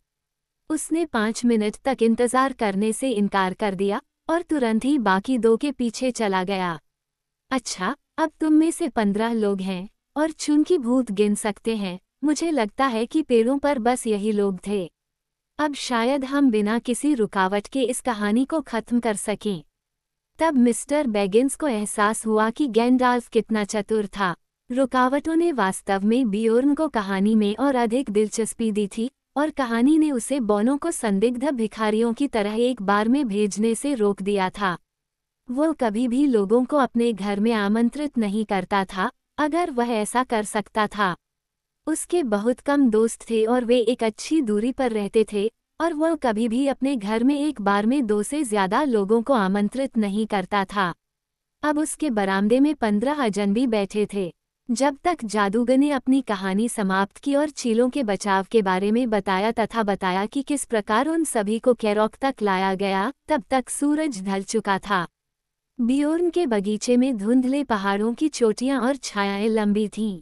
उसने 5 मिनट तक इंतजार करने से इनकार कर दिया और तुरंत ही बाकी 2 के पीछे चला गया। अच्छा, अब तुम में से 15 लोग हैं और चूंकि भूत गिन सकते हैं, मुझे लगता है कि पेड़ों पर बस यही लोग थे। अब शायद हम बिना किसी रुकावट के इस कहानी को खत्म कर सकें। तब मिस्टर बैगिंस को एहसास हुआ कि गैंडाल्फ कितना चतुर था। रुकावटों ने वास्तव में बियोर्न को कहानी में और अधिक दिलचस्पी दी थी और कहानी ने उसे बोनो को संदिग्ध भिखारियों की तरह एक बार में भेजने से रोक दिया था। वो कभी भी लोगों को अपने घर में आमंत्रित नहीं करता था। अगर वह ऐसा कर सकता था, उसके बहुत कम दोस्त थे और वे एक अच्छी दूरी पर रहते थे और वह कभी भी अपने घर में एक बार में 2 से ज्यादा लोगों को आमंत्रित नहीं करता था। अब उसके बरामदे में 15 अजनबी बैठे थे। जब तक जादूगर ने अपनी कहानी समाप्त की और चीलों के बचाव के बारे में बताया कि किस प्रकार उन सभी को कैरोक तक लाया गया, तब तक सूरज ढल चुका था। बियोर्न के बगीचे में धुंधले पहाड़ों की चोटियां और छायाएं लंबी थीं।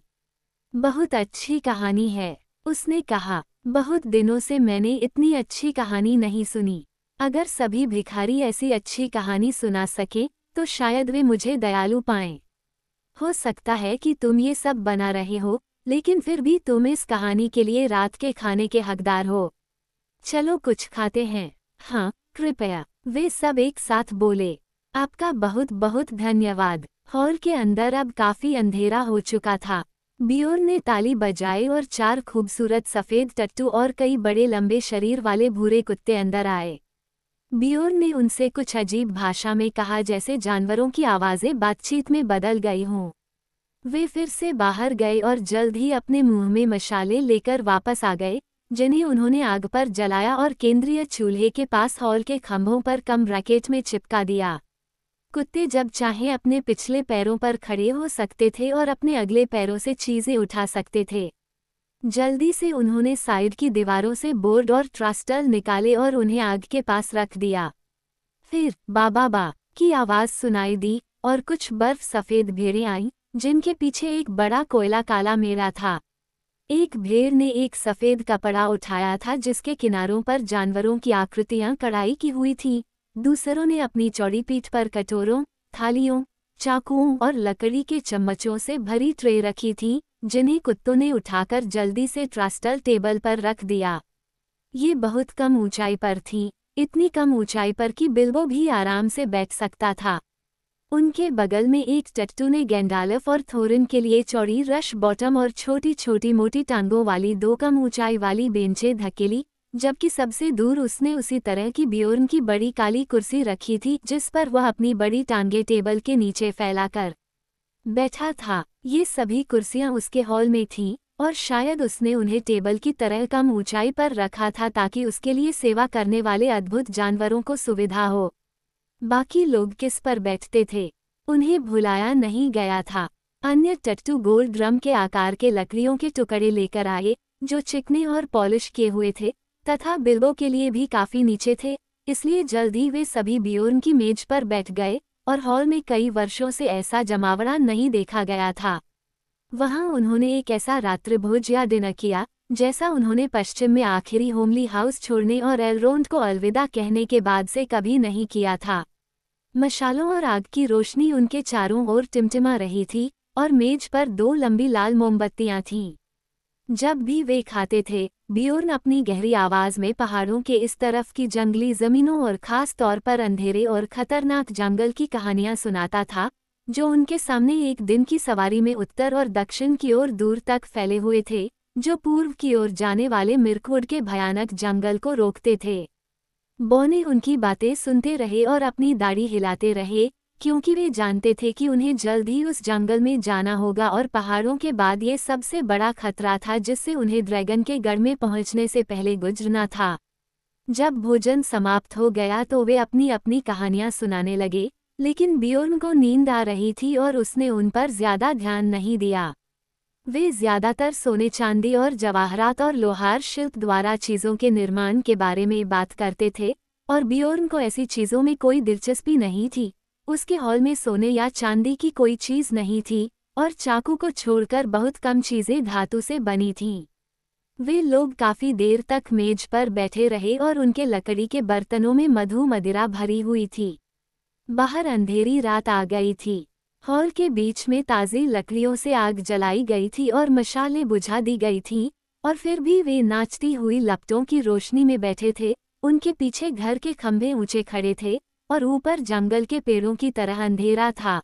बहुत अच्छी कहानी है, उसने कहा। बहुत दिनों से मैंने इतनी अच्छी कहानी नहीं सुनी। अगर सभी भिखारी ऐसी अच्छी कहानी सुना सके तो शायद वे मुझे दयालु पाएं। हो सकता है कि तुम ये सब बना रहे हो, लेकिन फिर भी तुम इस कहानी के लिए रात के खाने के हकदार हो। चलो कुछ खाते हैं। हाँ, कृपया, वे सब एक साथ बोले। आपका बहुत बहुत धन्यवाद। हॉल के अंदर अब काफी अंधेरा हो चुका था। बियोर्न ने ताली बजाई और 4 खूबसूरत सफेद टट्टू और कई बड़े लंबे शरीर वाले भूरे कुत्ते अंदर आए। बियोर्न ने उनसे कुछ अजीब भाषा में कहा, जैसे जानवरों की आवाजें बातचीत में बदल गई हों। वे फिर से बाहर गए और जल्द ही अपने मुंह में मशाले लेकर वापस आ गए, जिन्हें उन्होंने आग पर जलाया और केंद्रीय चूल्हे के पास हॉल के खंभों पर कम रैकेट में चिपका दिया। कुत्ते जब चाहे अपने पिछले पैरों पर खड़े हो सकते थे और अपने अगले पैरों से चीजें उठा सकते थे। जल्दी से उन्होंने साइड की दीवारों से बोर्ड और ट्रास्टल निकाले और उन्हें आग के पास रख दिया। फिर बा की आवाज सुनाई दी और कुछ बर्फ सफेद भेड़ें आईं, जिनके पीछे एक बड़ा कोयला काला मेढ़ा था। एक भेड़ ने एक सफेद कपड़ा उठाया था जिसके किनारों पर जानवरों की आकृतियां कढ़ाई की हुई थीं। दूसरों ने अपनी चौड़ी पीठ पर कटोरों, थालियों, चाकुओं और लकड़ी के चम्मचों से भरी ट्रे रखी थी, जिन्हें कुत्तों ने उठाकर जल्दी से ट्रास्टल टेबल पर रख दिया। ये बहुत कम ऊंचाई पर थी, इतनी कम ऊंचाई पर कि बिल्बो भी आराम से बैठ सकता था। उनके बगल में एक टट्टू ने गैंडाल्फ और थोरिन के लिए चौड़ी रश बॉटम और छोटी छोटी मोटी टांगों वाली 2 कम ऊंचाई वाली बेंचें धकेली, जबकि सबसे दूर उसने उसी तरह की बियोर्न की बड़ी काली कुर्सी रखी थी जिस पर वह अपनी बड़ी टांगें टेबल के नीचे फैलाकर बैठा था। ये सभी कुर्सियां उसके हॉल में थीं और शायद उसने उन्हें टेबल की तरह कम ऊंचाई पर रखा था ताकि उसके लिए सेवा करने वाले अद्भुत जानवरों को सुविधा हो। बाकी लोग किस पर बैठते थे, उन्हें भुलाया नहीं गया था। अन्य टट्टू गोल्ड ड्रम के आकार के लकड़ियों के टुकड़े लेकर आए, जो चिकने और पॉलिश किए हुए थे तथा बिल्बो के लिए भी काफी नीचे थे, इसलिए जल्द ही वे सभी बियोर्न की मेज पर बैठ गए और हॉल में कई वर्षों से ऐसा जमावड़ा नहीं देखा गया था। वहां उन्होंने एक ऐसा रात्रिभोज या डिनर किया जैसा उन्होंने पश्चिम में आखिरी होमली हाउस छोड़ने और एलरोंड को अलविदा कहने के बाद से कभी नहीं किया था। मशालों और आग की रोशनी उनके चारों ओर टिमटिमा रही थी और मेज पर 2 लंबी लाल मोमबत्तियां थीं। जब भी वे खाते थे, बियोर्न अपनी गहरी आवाज में पहाड़ों के इस तरफ की जंगली जमीनों और खास तौर पर अंधेरे और खतरनाक जंगल की कहानियां सुनाता था, जो उनके सामने एक दिन की सवारी में उत्तर और दक्षिण की ओर दूर तक फैले हुए थे, जो पूर्व की ओर जाने वाले मिर्कवुड के भयानक जंगल को रोकते थे। बॉने उनकी बातें सुनते रहे और अपनी दाढ़ी हिलाते रहे, क्योंकि वे जानते थे कि उन्हें जल्द ही उस जंगल में जाना होगा और पहाड़ों के बाद ये सबसे बड़ा खतरा था जिससे उन्हें ड्रैगन के गढ़ में पहुंचने से पहले गुजरना था। जब भोजन समाप्त हो गया तो वे अपनी अपनी कहानियां सुनाने लगे, लेकिन बियोर्न को नींद आ रही थी और उसने उन पर ज्यादा ध्यान नहीं दिया। वे ज्यादातर सोने चांदी और जवाहरात और लोहार शिल्प द्वारा चीजों के निर्माण के बारे में बात करते थे, और बियोर्न को ऐसी चीजों में कोई दिलचस्पी नहीं थी। उसके हॉल में सोने या चांदी की कोई चीज नहीं थी, और चाकू को छोड़कर बहुत कम चीजें धातु से बनी थीं। वे लोग काफी देर तक मेज पर बैठे रहे और उनके लकड़ी के बर्तनों में मधु मदिरा भरी हुई थी। बाहर अंधेरी रात आ गई थी। हॉल के बीच में ताज़ी लकड़ियों से आग जलाई गई थी और मशालें बुझा दी गई थीं, और फिर भी वे नाचती हुई लपटों की रोशनी में बैठे थे। उनके पीछे घर के खंभे ऊंचे खड़े थे और ऊपर जंगल के पेड़ों की तरह अंधेरा था।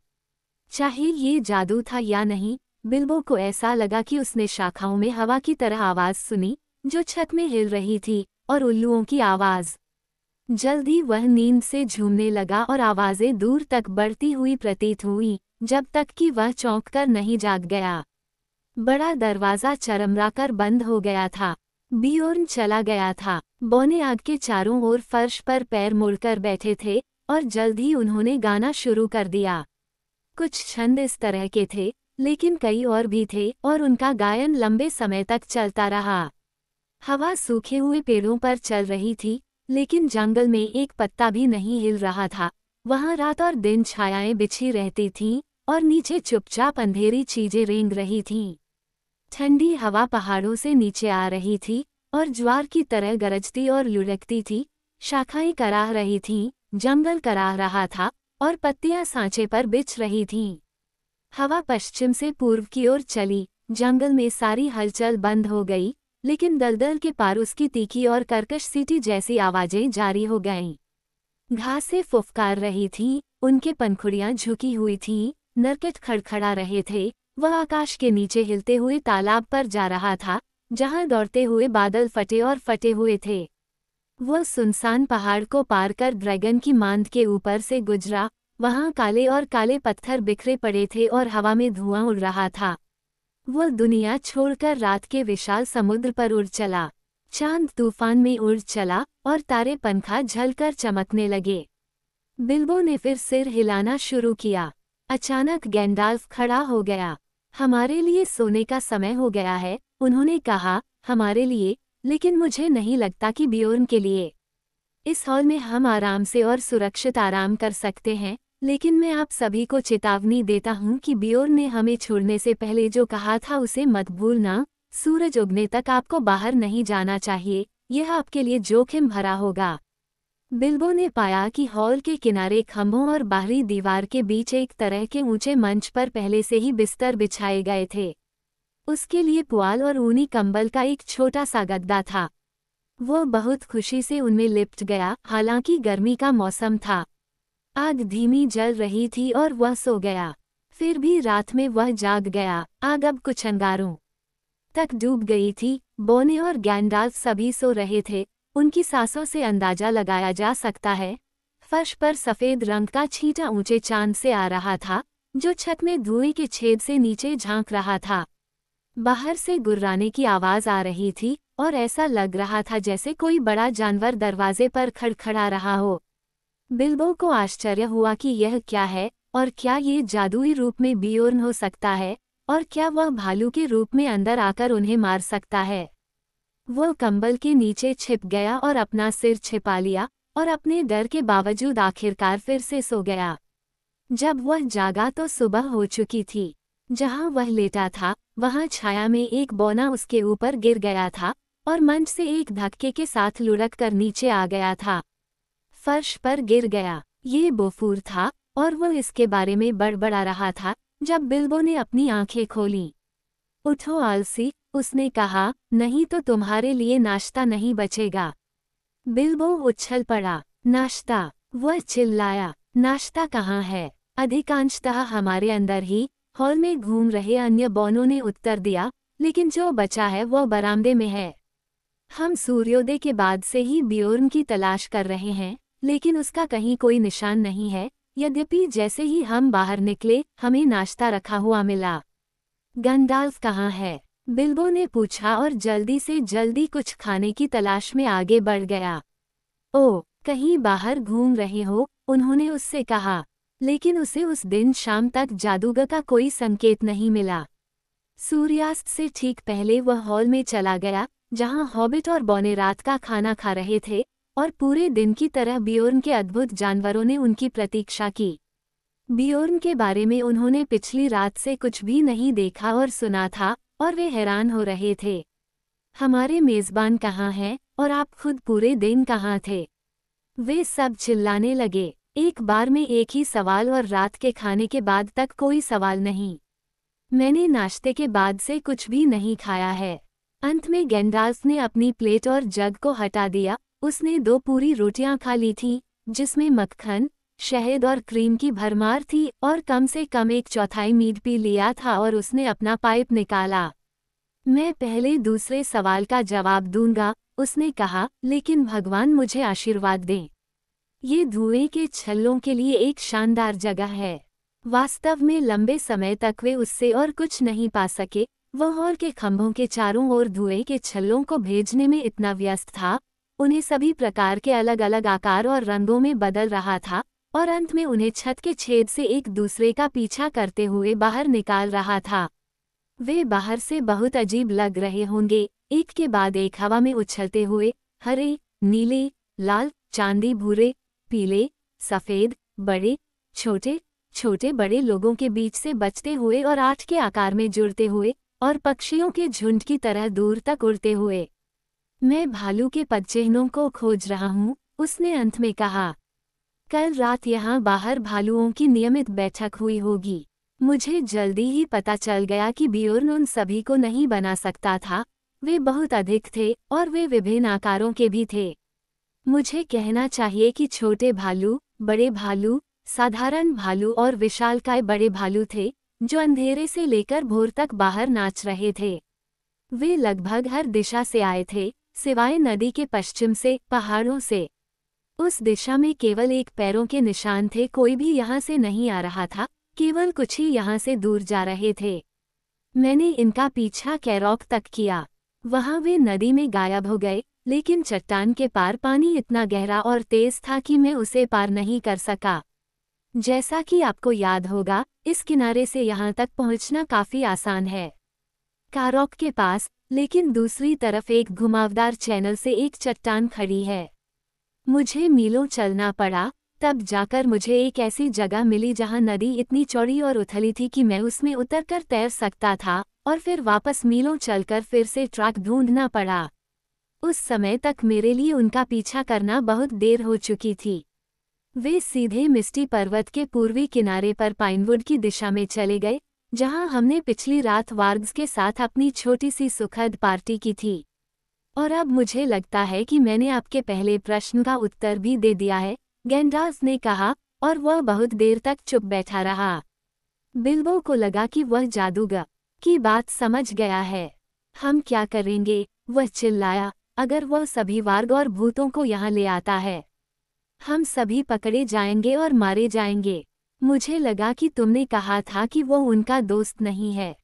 चाहे ये जादू था या नहीं, बिल्बो को ऐसा लगा कि उसने शाखाओं में हवा की तरह आवाज सुनी जो छत में हिल रही थी, और उल्लुओं की आवाज। जल्द ही वह नींद से झूमने लगा और आवाजें दूर तक बढ़ती हुई प्रतीत हुई, जब तक कि वह चौंक कर नहीं जाग गया। बड़ा दरवाजा चरमराकर बंद हो गया था। बियोर्न चला गया था। बॉने आग के चारों ओर फर्श पर पैर मुड़कर बैठे थे, और जल्द ही उन्होंने गाना शुरू कर दिया। कुछ छंद इस तरह के थे, लेकिन कई और भी थे, और उनका गायन लंबे समय तक चलता रहा। हवा सूखे हुए पेड़ों पर चल रही थी, लेकिन जंगल में एक पत्ता भी नहीं हिल रहा था। वहां रात और दिन छायाएं बिछी रहती थीं, और नीचे चुपचाप अंधेरी चीजें रेंग रही थीं। ठंडी हवा पहाड़ों से नीचे आ रही थी, और ज्वार की तरह गरजती और लुढ़कती थी। शाखाएं कराह रही थीं, जंगल कराह रहा था, और पत्तियां सांचे पर बिछ रही थीं। हवा पश्चिम से पूर्व की ओर चली। जंगल में सारी हलचल बंद हो गई, लेकिन दलदल के पार उसकी तीखी और कर्कश सीटी जैसी आवाजें जारी हो गईं। घासें फुफकार रही थीं, उनके पंखुड़ियां झुकी हुई थीं, नरकट खड़खड़ा रहे थे। वह आकाश के नीचे हिलते हुए तालाब पर जा रहा था, जहां दौड़ते हुए बादल फटे और फटे हुए थे। वह सुनसान पहाड़ को पार कर ड्रैगन की मांद के ऊपर से गुजरा। वहां काले और काले पत्थर बिखरे पड़े थे और हवा में धुआं उड़ रहा था। वह दुनिया छोड़कर रात के विशाल समुद्र पर उड़ चला। चांद तूफान में उड़ चला, और तारे पंखा झलकर चमकने लगे। बिल्बो ने फिर सिर हिलाना शुरू किया। अचानक गैंडाल्फ खड़ा हो गया। हमारे लिए सोने का समय हो गया है, उन्होंने कहा। हमारे लिए, लेकिन मुझे नहीं लगता कि बियोर्न के लिए। इस हॉल में हम आराम से और सुरक्षित आराम कर सकते हैं, लेकिन मैं आप सभी को चेतावनी देता हूं कि बियोर्न ने हमें छोड़ने से पहले जो कहा था उसे मत भूलना। सूरज उगने तक आपको बाहर नहीं जाना चाहिए, यह आपके लिए जोखिम भरा होगा। बिल्बो ने पाया कि हॉल के किनारे खंभों और बाहरी दीवार के बीच एक तरह के ऊंचे मंच पर पहले से ही बिस्तर बिछाए गए थे। उसके लिए पुआल और ऊनी कंबल का एक छोटा सा गद्दा था। वह बहुत खुशी से उनमें लिपट गया, हालांकि गर्मी का मौसम था। आग धीमी जल रही थी और वह सो गया। फिर भी रात में वह जाग गया। आग अब कुछ अंगारों तक डूब गई थी। बोने और गैंडाल्फ सभी सो रहे थे। उनकी सांसों से अंदाजा लगाया जा सकता है। फर्श पर सफेद रंग का छींटा ऊंचे चांद से आ रहा था, जो छत में धुएं के छेद से नीचे झांक रहा था। बाहर से गुर्राने की आवाज आ रही थी, और ऐसा लग रहा था जैसे कोई बड़ा जानवर दरवाजे पर खड़खड़ा रहा हो। बिल्बो को आश्चर्य हुआ कि यह क्या है, और क्या ये जादुई रूप में बियोर्न हो सकता है, और क्या वह भालू के रूप में अंदर आकर उन्हें मार सकता है। वह कंबल के नीचे छिप गया और अपना सिर छिपा लिया, और अपने डर के बावजूद आखिरकार फिर से सो गया। जब वह जागा तो सुबह हो चुकी थी। जहां वह लेटा था वहां छाया में एक बौना उसके ऊपर गिर गया था और मंच से एक धक्के के साथ लुढ़क कर नीचे आ गया था। फर्श पर गिर गया। ये बोफूर था और वो इसके बारे में बड़बड़ा रहा था जब बिल्बो ने अपनी आंखें खोलीं। उठो आलसी, उसने कहा, नहीं तो तुम्हारे लिए नाश्ता नहीं बचेगा। बिल्बो उछल पड़ा। नाश्ता? वह चिल्लाया। नाश्ता कहाँ है? अधिकांशतः हमारे अंदर ही, हॉल में घूम रहे अन्य बौनों ने उत्तर दिया, लेकिन जो बचा है वो बरामदे में है। हम सूर्योदय के बाद से ही बियोर्न की तलाश कर रहे हैं, लेकिन उसका कहीं कोई निशान नहीं है, यद्यपि जैसे ही हम बाहर निकले हमें नाश्ता रखा हुआ मिला। गंडाल्फ कहाँ है? बिल्बो ने पूछा और जल्दी से जल्दी कुछ खाने की तलाश में आगे बढ़ गया। ओह, कहीं बाहर घूम रहे हो, उन्होंने उससे कहा, लेकिन उसे उस दिन शाम तक जादूगर का कोई संकेत नहीं मिला। सूर्यास्त से ठीक पहले वह हॉल में चला गया, जहां हॉबिट और बौने रात का खाना खा रहे थे, और पूरे दिन की तरह बियोर्न के अद्भुत जानवरों ने उनकी प्रतीक्षा की। बियोर्न के बारे में उन्होंने पिछली रात से कुछ भी नहीं देखा और सुना था, और वे हैरान हो रहे थे। हमारे मेज़बान कहाँ हैं, और आप खुद पूरे दिन कहाँ थे? वे सब चिल्लाने लगे। एक बार में एक ही सवाल और रात के खाने के बाद तक कोई सवाल नहीं। मैंने नाश्ते के बाद से कुछ भी नहीं खाया है। अंत में गैंडाल्फ ने अपनी प्लेट और जग को हटा दिया। उसने 2 पूरी रोटियां खा ली थीं, जिसमें मक्खन, शहद और क्रीम की भरमार थी, और कम से कम 1/4 मीट पी लिया था और उसने अपना पाइप निकाला। मैं पहले दूसरे सवाल का जवाब दूंगा, उसने कहा, लेकिन भगवान मुझे आशीर्वाद दें। ये धुएं के छल्लों के लिए एक शानदार जगह है। वास्तव में लंबे समय तक वे उससे और कुछ नहीं पा सके। वह हॉल के खंभों के चारों ओर धुएं के छल्लों को भेजने में इतना व्यस्त था, उन्हें सभी प्रकार के अलग अलग आकार और रंगों में बदल रहा था, और अंत में उन्हें छत के छेद से एक दूसरे का पीछा करते हुए बाहर निकाल रहा था। वे बाहर से बहुत अजीब लग रहे होंगे, एक के बाद एक हवा में उछलते हुए, हरे, नीले, लाल, चांदी भूरे, पीले, सफ़ेद, बड़े, छोटे, छोटे बड़े लोगों के बीच से बचते हुए और 8 के आकार में जुड़ते हुए, और पक्षियों के झुंड की तरह दूर तक उड़ते हुए। मैं भालू के पदचिह्नों को खोज रहा हूँ, उसने अंत में कहा। कल रात यहाँ बाहर भालुओं की नियमित बैठक हुई होगी। मुझे जल्दी ही पता चल गया कि बियोर्न उन सभी को नहीं बना सकता था। वे बहुत अधिक थे और वे विभिन्न आकारों के भी थे। मुझे कहना चाहिए कि छोटे भालू, बड़े भालू, साधारण भालू और विशालकाय बड़े भालू थे, जो अंधेरे से लेकर भोर तक बाहर नाच रहे थे। वे लगभग हर दिशा से आए थे, सिवाय नदी के पश्चिम से, पहाड़ों से। उस दिशा में केवल एक पैरों के निशान थे, कोई भी यहाँ से नहीं आ रहा था, केवल कुछ ही यहाँ से दूर जा रहे थे। मैंने इनका पीछा कैरॉक तक किया। वहाँ वे नदी में गायब हो गए, लेकिन चट्टान के पार पानी इतना गहरा और तेज था कि मैं उसे पार नहीं कर सका। जैसा कि आपको याद होगा, इस किनारे से यहाँ तक पहुँचना काफ़ी आसान है। कारॉक के पास, लेकिन दूसरी तरफ एक घुमावदार चैनल से एक चट्टान खड़ी है। मुझे मीलों चलना पड़ा, तब जाकर मुझे एक ऐसी जगह मिली जहां नदी इतनी चौड़ी और उथली थी कि मैं उसमें उतरकर तैर सकता था, और फिर वापस मीलों चलकर फिर से ट्रैक ढूंढना पड़ा। उस समय तक मेरे लिए उनका पीछा करना बहुत देर हो चुकी थी। वे सीधे मिस्टी पर्वत के पूर्वी किनारे पर पाइनवुड की दिशा में चले गए, जहां हमने पिछली रात वार्ग्स के साथ अपनी छोटी सी सुखद पार्टी की थी। और अब मुझे लगता है कि मैंने आपके पहले प्रश्न का उत्तर भी दे दिया है, गैंडाल्फ ने कहा, और वह बहुत देर तक चुप बैठा रहा। बिल्बो को लगा कि वह जादूगर की बात समझ गया है। हम क्या करेंगे? वह चिल्लाया, अगर वह सभी वार्ग और भूतों को यहाँ ले आता है। हम सभी पकड़े जाएंगे और मारे जाएंगे। मुझे लगा कि तुमने कहा था कि वो उनका दोस्त नहीं है,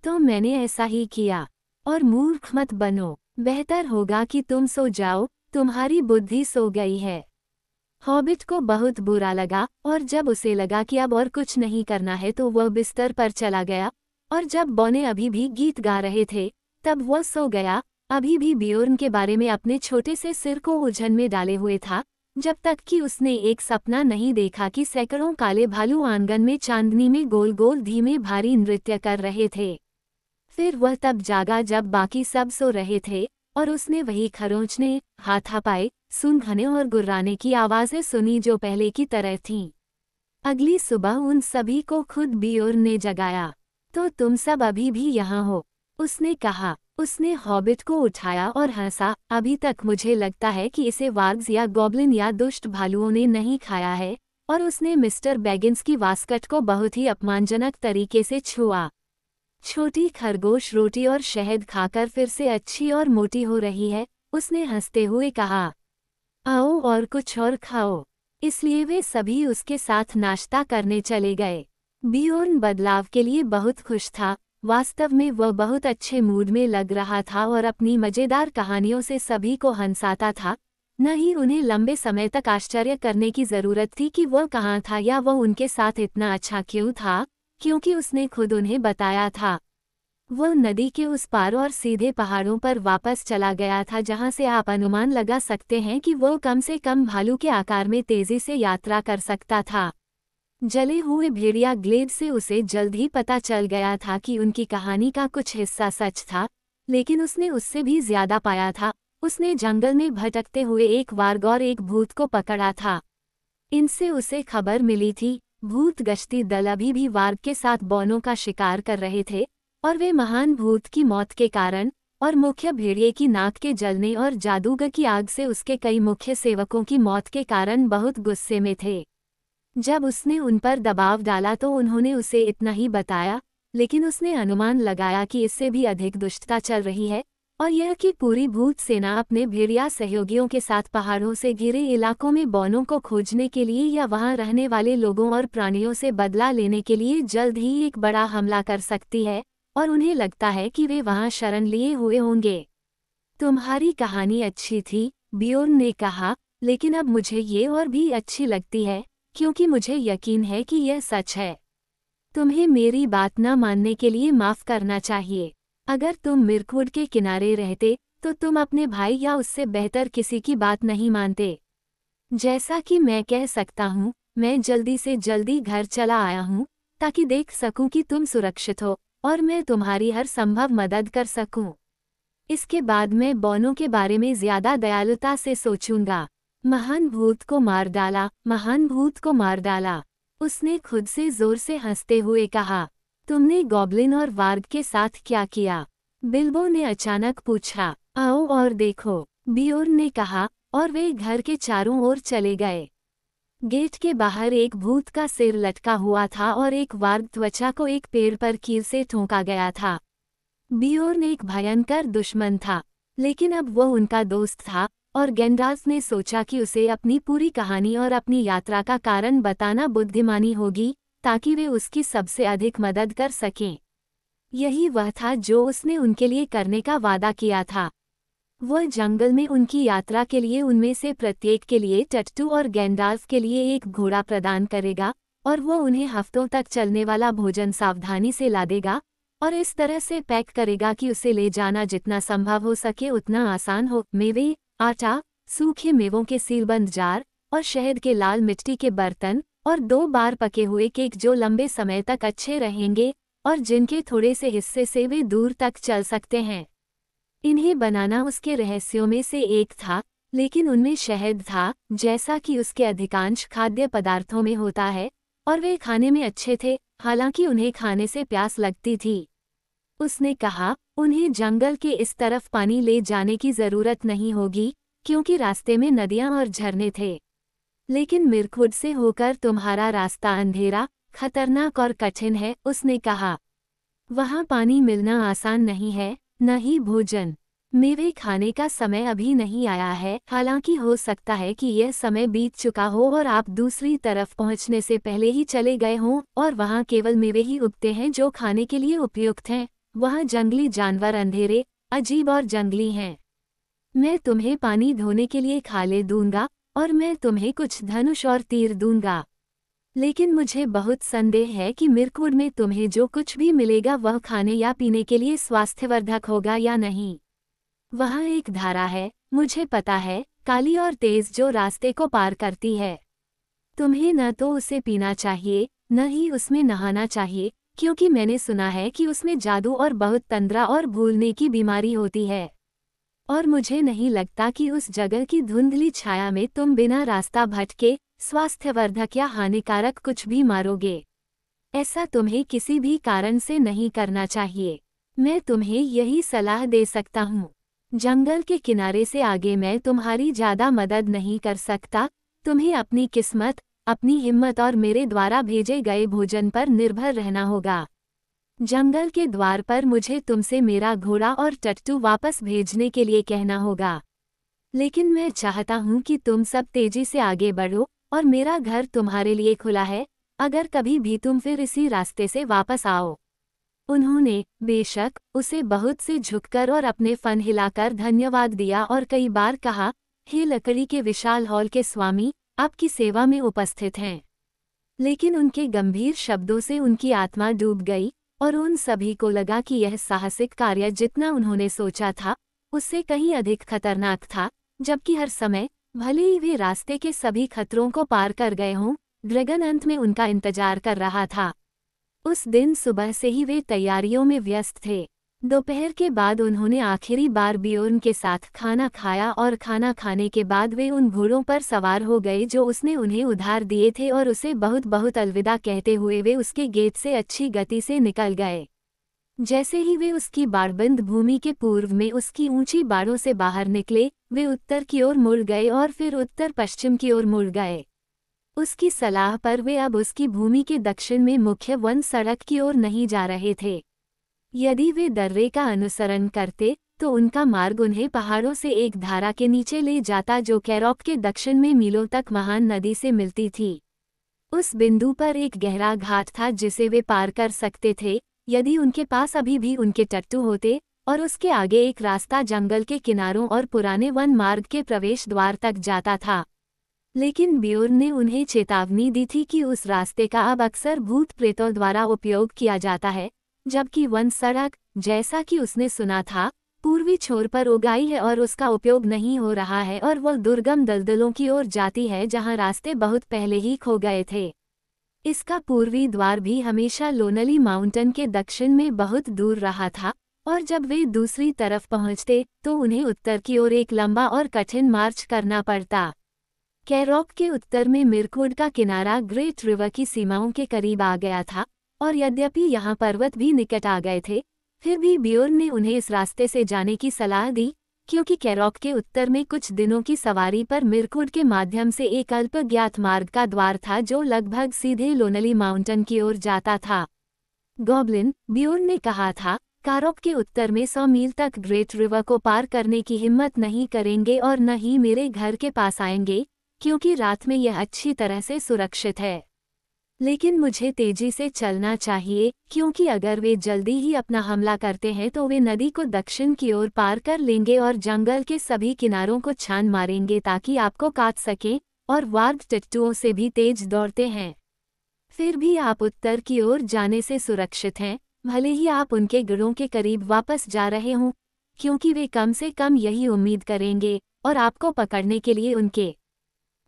तो मैंने ऐसा ही किया। और मूर्ख मत बनो, बेहतर होगा कि तुम सो जाओ, तुम्हारी बुद्धि सो गई है। हॉबिट को बहुत बुरा लगा, और जब उसे लगा कि अब और कुछ नहीं करना है तो वह बिस्तर पर चला गया, और जब बौने अभी भी गीत गा रहे थे, तब वह सो गया, अभी भी बियोर्न के बारे में अपने छोटे से सिर को उलझन में डाले हुए था, जब तक कि उसने एक सपना नहीं देखा कि सैकड़ों काले भालू आंगन में चांदनी में गोल गोल धीमे भारी नृत्य कर रहे थे। फिर वह तब जागा जब बाकी सब सो रहे थे, और उसने वही खरोंचने, हाथापाई, सूंघने और गुर्राने की आवाज़ें सुनी जो पहले की तरह थीं। अगली सुबह उन सभी को खुद बियोर्न ने जगाया। तो तुम सब अभी भी यहाँ हो, उसने कहा। उसने हॉबिट को उठाया और हंसा। अभी तक मुझे लगता है कि इसे वार्ग्स या गॉब्लिन या दुष्ट भालुओं ने नहीं खाया है, और उसने मिस्टर बैगिंस की वास्कट को बहुत ही अपमानजनक तरीके से छुआ। छोटी खरगोश रोटी और शहद खाकर फिर से अच्छी और मोटी हो रही है, उसने हंसते हुए कहा। आओ और कुछ और खाओ। इसलिए वे सभी उसके साथ नाश्ता करने चले गए। बियोर्न बदलाव के लिए बहुत खुश था। वास्तव में वह बहुत अच्छे मूड में लग रहा था और अपनी मजेदार कहानियों से सभी को हंसाता था। न ही उन्हें लंबे समय तक आश्चर्य करने की जरूरत थी कि वह कहाँ था या वह उनके साथ इतना अच्छा क्यों था, क्योंकि उसने खुद उन्हें बताया था। वह नदी के उस पार और सीधे पहाड़ों पर वापस चला गया था जहां से आप अनुमान लगा सकते हैं कि वह कम से कम भालू के आकार में तेजी से यात्रा कर सकता था। जले हुए भेड़िया ग्लेड से उसे जल्द ही पता चल गया था कि उनकी कहानी का कुछ हिस्सा सच था, लेकिन उसने उससे भी ज्यादा पाया था। उसने जंगल में भटकते हुए एक वार्ग और एक भूत को पकड़ा था। इनसे उसे खबर मिली थी, भूत गश्ती दल अभी भी वार्ग के साथ बौनों का शिकार कर रहे थे, और वे महान भूत की मौत के कारण और मुख्य भेड़िए की नाक के जलने और जादूगर की आग से उसके कई मुख्य सेवकों की मौत के कारण बहुत गुस्से में थे। जब उसने उन पर दबाव डाला तो उन्होंने उसे इतना ही बताया, लेकिन उसने अनुमान लगाया कि इससे भी अधिक दुष्टता चल रही है, और यह कि पूरी भूत सेना अपने भेड़िया सहयोगियों के साथ पहाड़ों से घिरे इलाकों में बौनों को खोजने के लिए या वहां रहने वाले लोगों और प्राणियों से बदला लेने के लिए जल्द ही एक बड़ा हमला कर सकती है, और उन्हें लगता है कि वे वहां शरण लिए हुए होंगे। तुम्हारी कहानी अच्छी थी, बियोर्न ने कहा, लेकिन अब मुझे ये और भी अच्छी लगती है, क्योंकि मुझे यकीन है कि यह सच है। तुम्हें मेरी बात न मानने के लिए माफ़ करना चाहिए। अगर तुम मिर्कवुड के किनारे रहते तो तुम अपने भाई या उससे बेहतर किसी की बात नहीं मानते। जैसा कि मैं कह सकता हूँ, मैं जल्दी से जल्दी घर चला आया हूँ, ताकि देख सकूं कि तुम सुरक्षित हो और मैं तुम्हारी हर संभव मदद कर सकूं। इसके बाद मैं बौनों के बारे में ज्यादा दयालुता से सोचूंगा। महान भूत को मार डाला, महान भूत को मार डाला, उसने खुद से जोर से हंसते हुए कहा। तुमने गॉब्लिन और वार्ग के साथ क्या किया? बिल्बो ने अचानक पूछा। आओ और देखो, बियोर्न ने कहा, और वे घर के चारों ओर चले गए। गेट के बाहर एक भूत का सिर लटका हुआ था और एक वार्ग त्वचा को एक पेड़ पर कील से ठोंका गया था। बियोर्न एक भयंकर दुश्मन था, लेकिन अब वह उनका दोस्त था, और गैंडाल्फ ने सोचा कि उसे अपनी पूरी कहानी और अपनी यात्रा का कारण बताना बुद्धिमानी होगी, ताकि वे उसकी सबसे अधिक मदद कर सकें। यही वह था जो उसने उनके लिए करने का वादा किया था। वह जंगल में उनकी यात्रा के लिए उनमें से प्रत्येक के लिए टट्टू और गैंडाल्फ के लिए एक घोड़ा प्रदान करेगा, और वह उन्हें हफ्तों तक चलने वाला भोजन सावधानी से ला देगा, और इस तरह से पैक करेगा कि उसे ले जाना जितना संभव हो सके उतना आसान हो। मेवे, आटा, सूखे मेवों के सीलबंद जार, और शहद के लाल मिट्टी के बर्तन, और 2 बार पके हुए केक जो लंबे समय तक अच्छे रहेंगे, और जिनके थोड़े से हिस्से से वे दूर तक चल सकते हैं। इन्हें बनाना उसके रहस्यों में से एक था, लेकिन उनमें शहद था, जैसा कि उसके अधिकांश खाद्य पदार्थों में होता है, और वे खाने में अच्छे थे, हालांकि उन्हें खाने से प्यास लगती थी। उसने कहा, उन्हें जंगल के इस तरफ पानी ले जाने की जरूरत नहीं होगी, क्योंकि रास्ते में नदियां और झरने थे। लेकिन मिर्कवुड से होकर तुम्हारा रास्ता अंधेरा, खतरनाक और कठिन है, उसने कहा। वहां पानी मिलना आसान नहीं है, न ही भोजन। मेवे खाने का समय अभी नहीं आया है, हालांकि हो सकता है कि यह समय बीत चुका हो और आप दूसरी तरफ पहुंचने से पहले ही चले गए हों, और वहां केवल मेवे ही उगते हैं जो खाने के लिए उपयुक्त हैं। वहां जंगली जानवर अंधेरे, अजीब और जंगली हैं। मैं तुम्हें पानी धोने के लिए खाले दूंगा, और मैं तुम्हें कुछ धनुष और तीर दूंगा। लेकिन मुझे बहुत संदेह है कि मिर्कवुड में तुम्हें जो कुछ भी मिलेगा वह खाने या पीने के लिए स्वास्थ्यवर्धक होगा या नहीं। वहाँ एक धारा है, मुझे पता है, काली और तेज जो रास्ते को पार करती है। तुम्हें न तो उसे पीना चाहिए, न ही उसमें नहाना चाहिए, क्योंकि मैंने सुना है कि उसमें जादू और बहुत तंद्रा और भूलने की बीमारी होती है। और मुझे नहीं लगता कि उस जगह की धुंधली छाया में तुम बिना रास्ता भटके स्वास्थ्यवर्धक या हानिकारक कुछ भी मारोगे। ऐसा तुम्हें किसी भी कारण से नहीं करना चाहिए। मैं तुम्हें यही सलाह दे सकता हूँ। जंगल के किनारे से आगे मैं तुम्हारी ज़्यादा मदद नहीं कर सकता। तुम्हें अपनी किस्मत, अपनी हिम्मत और मेरे द्वारा भेजे गए भोजन पर निर्भर रहना होगा। जंगल के द्वार पर मुझे तुमसे मेरा घोड़ा और टट्टू वापस भेजने के लिए कहना होगा। लेकिन मैं चाहता हूँ कि तुम सब तेजी से आगे बढ़ो, और मेरा घर तुम्हारे लिए खुला है, अगर कभी भी तुम फिर इसी रास्ते से वापस आओ। उन्होंने बेशक उसे बहुत से झुककर और अपने फन हिलाकर धन्यवाद दिया और कई बार कहा, हे लकड़ी के विशाल हॉल के स्वामी, आपकी सेवा में उपस्थित हैं। लेकिन उनके गंभीर शब्दों से उनकी आत्मा डूब गई, और उन सभी को लगा कि यह साहसिक कार्य जितना उन्होंने सोचा था उससे कहीं अधिक खतरनाक था, जबकि हर समय, भले ही वे रास्ते के सभी खतरों को पार कर गए हों, ड्रैगन अंत में उनका इंतजार कर रहा था। उस दिन सुबह से ही वे तैयारियों में व्यस्त थे। दोपहर के बाद उन्होंने आखिरी बार बियोर्न के साथ खाना खाया और खाना खाने के बाद वे उन घोड़ों पर सवार हो गए जो उसने उन्हें उधार दिए थे और उसे बहुत बहुत अलविदा कहते हुए वे उसके गेट से अच्छी गति से निकल गए। जैसे ही वे उसकी बाड़बंद भूमि के पूर्व में उसकी ऊंची बाड़ों से बाहर निकले, वे उत्तर की ओर मुड़ गए और फिर उत्तर पश्चिम की ओर मुड़ गए। उसकी सलाह पर वे अब उसकी भूमि के दक्षिण में मुख्य वन सड़क की ओर नहीं जा रहे थे। यदि वे दर्रे का अनुसरण करते तो उनका मार्ग उन्हें पहाड़ों से एक धारा के नीचे ले जाता जो कैरॉक के दक्षिण में मीलों तक महान नदी से मिलती थी। उस बिंदु पर एक गहरा घाट था जिसे वे पार कर सकते थे, यदि उनके पास अभी भी उनके टट्टू होते, और उसके आगे एक रास्ता जंगल के किनारों और पुराने वन मार्ग के प्रवेश द्वार तक जाता था। लेकिन बियोर्न ने उन्हें चेतावनी दी थी कि उस रास्ते का अब अक्सर भूत प्रेतों द्वारा उपयोग किया जाता है, जबकि वन सड़क, जैसा कि उसने सुना था, पूर्वी छोर पर उगाई है और उसका उपयोग नहीं हो रहा है और वह दुर्गम दलदलों की ओर जाती है जहां रास्ते बहुत पहले ही खो गए थे। इसका पूर्वी द्वार भी हमेशा लोनली माउंटेन के दक्षिण में बहुत दूर रहा था, और जब वे दूसरी तरफ पहुंचते तो उन्हें उत्तर की ओर एक लंबा और कठिन मार्च करना पड़ता। कैरॉक के उत्तर में मिर्कवुड का किनारा ग्रेट रिवर की सीमाओं के करीब आ गया था, और यद्यपि यहाँ पर्वत भी निकट आ गए थे, फिर भी बियोर्न ने उन्हें इस रास्ते से जाने की सलाह दी, क्योंकि कैरॉक के उत्तर में कुछ दिनों की सवारी पर मिर्कवुड के माध्यम से एक अल्प ज्ञात मार्ग का द्वार था जो लगभग सीधे लोनली माउंटेन की ओर जाता था। गॉब्लिन, बियोर्न ने कहा था, कैरॉक के उत्तर में 100 मील तक ग्रेट रिवर को पार करने की हिम्मत नहीं करेंगे और न ही मेरे घर के पास आएंगे, क्योंकि रात में यह अच्छी तरह से सुरक्षित है। लेकिन मुझे तेजी से चलना चाहिए, क्योंकि अगर वे जल्दी ही अपना हमला करते हैं तो वे नदी को दक्षिण की ओर पार कर लेंगे और जंगल के सभी किनारों को छान मारेंगे ताकि आपको काट सकें, और वार्ग टट्टुओं से भी तेज दौड़ते हैं। फिर भी आप उत्तर की ओर जाने से सुरक्षित हैं, भले ही आप उनके गढ़ों के करीब वापस जा रहे हों, क्योंकि वे कम से कम यही उम्मीद करेंगे, और आपको पकड़ने के लिए उनके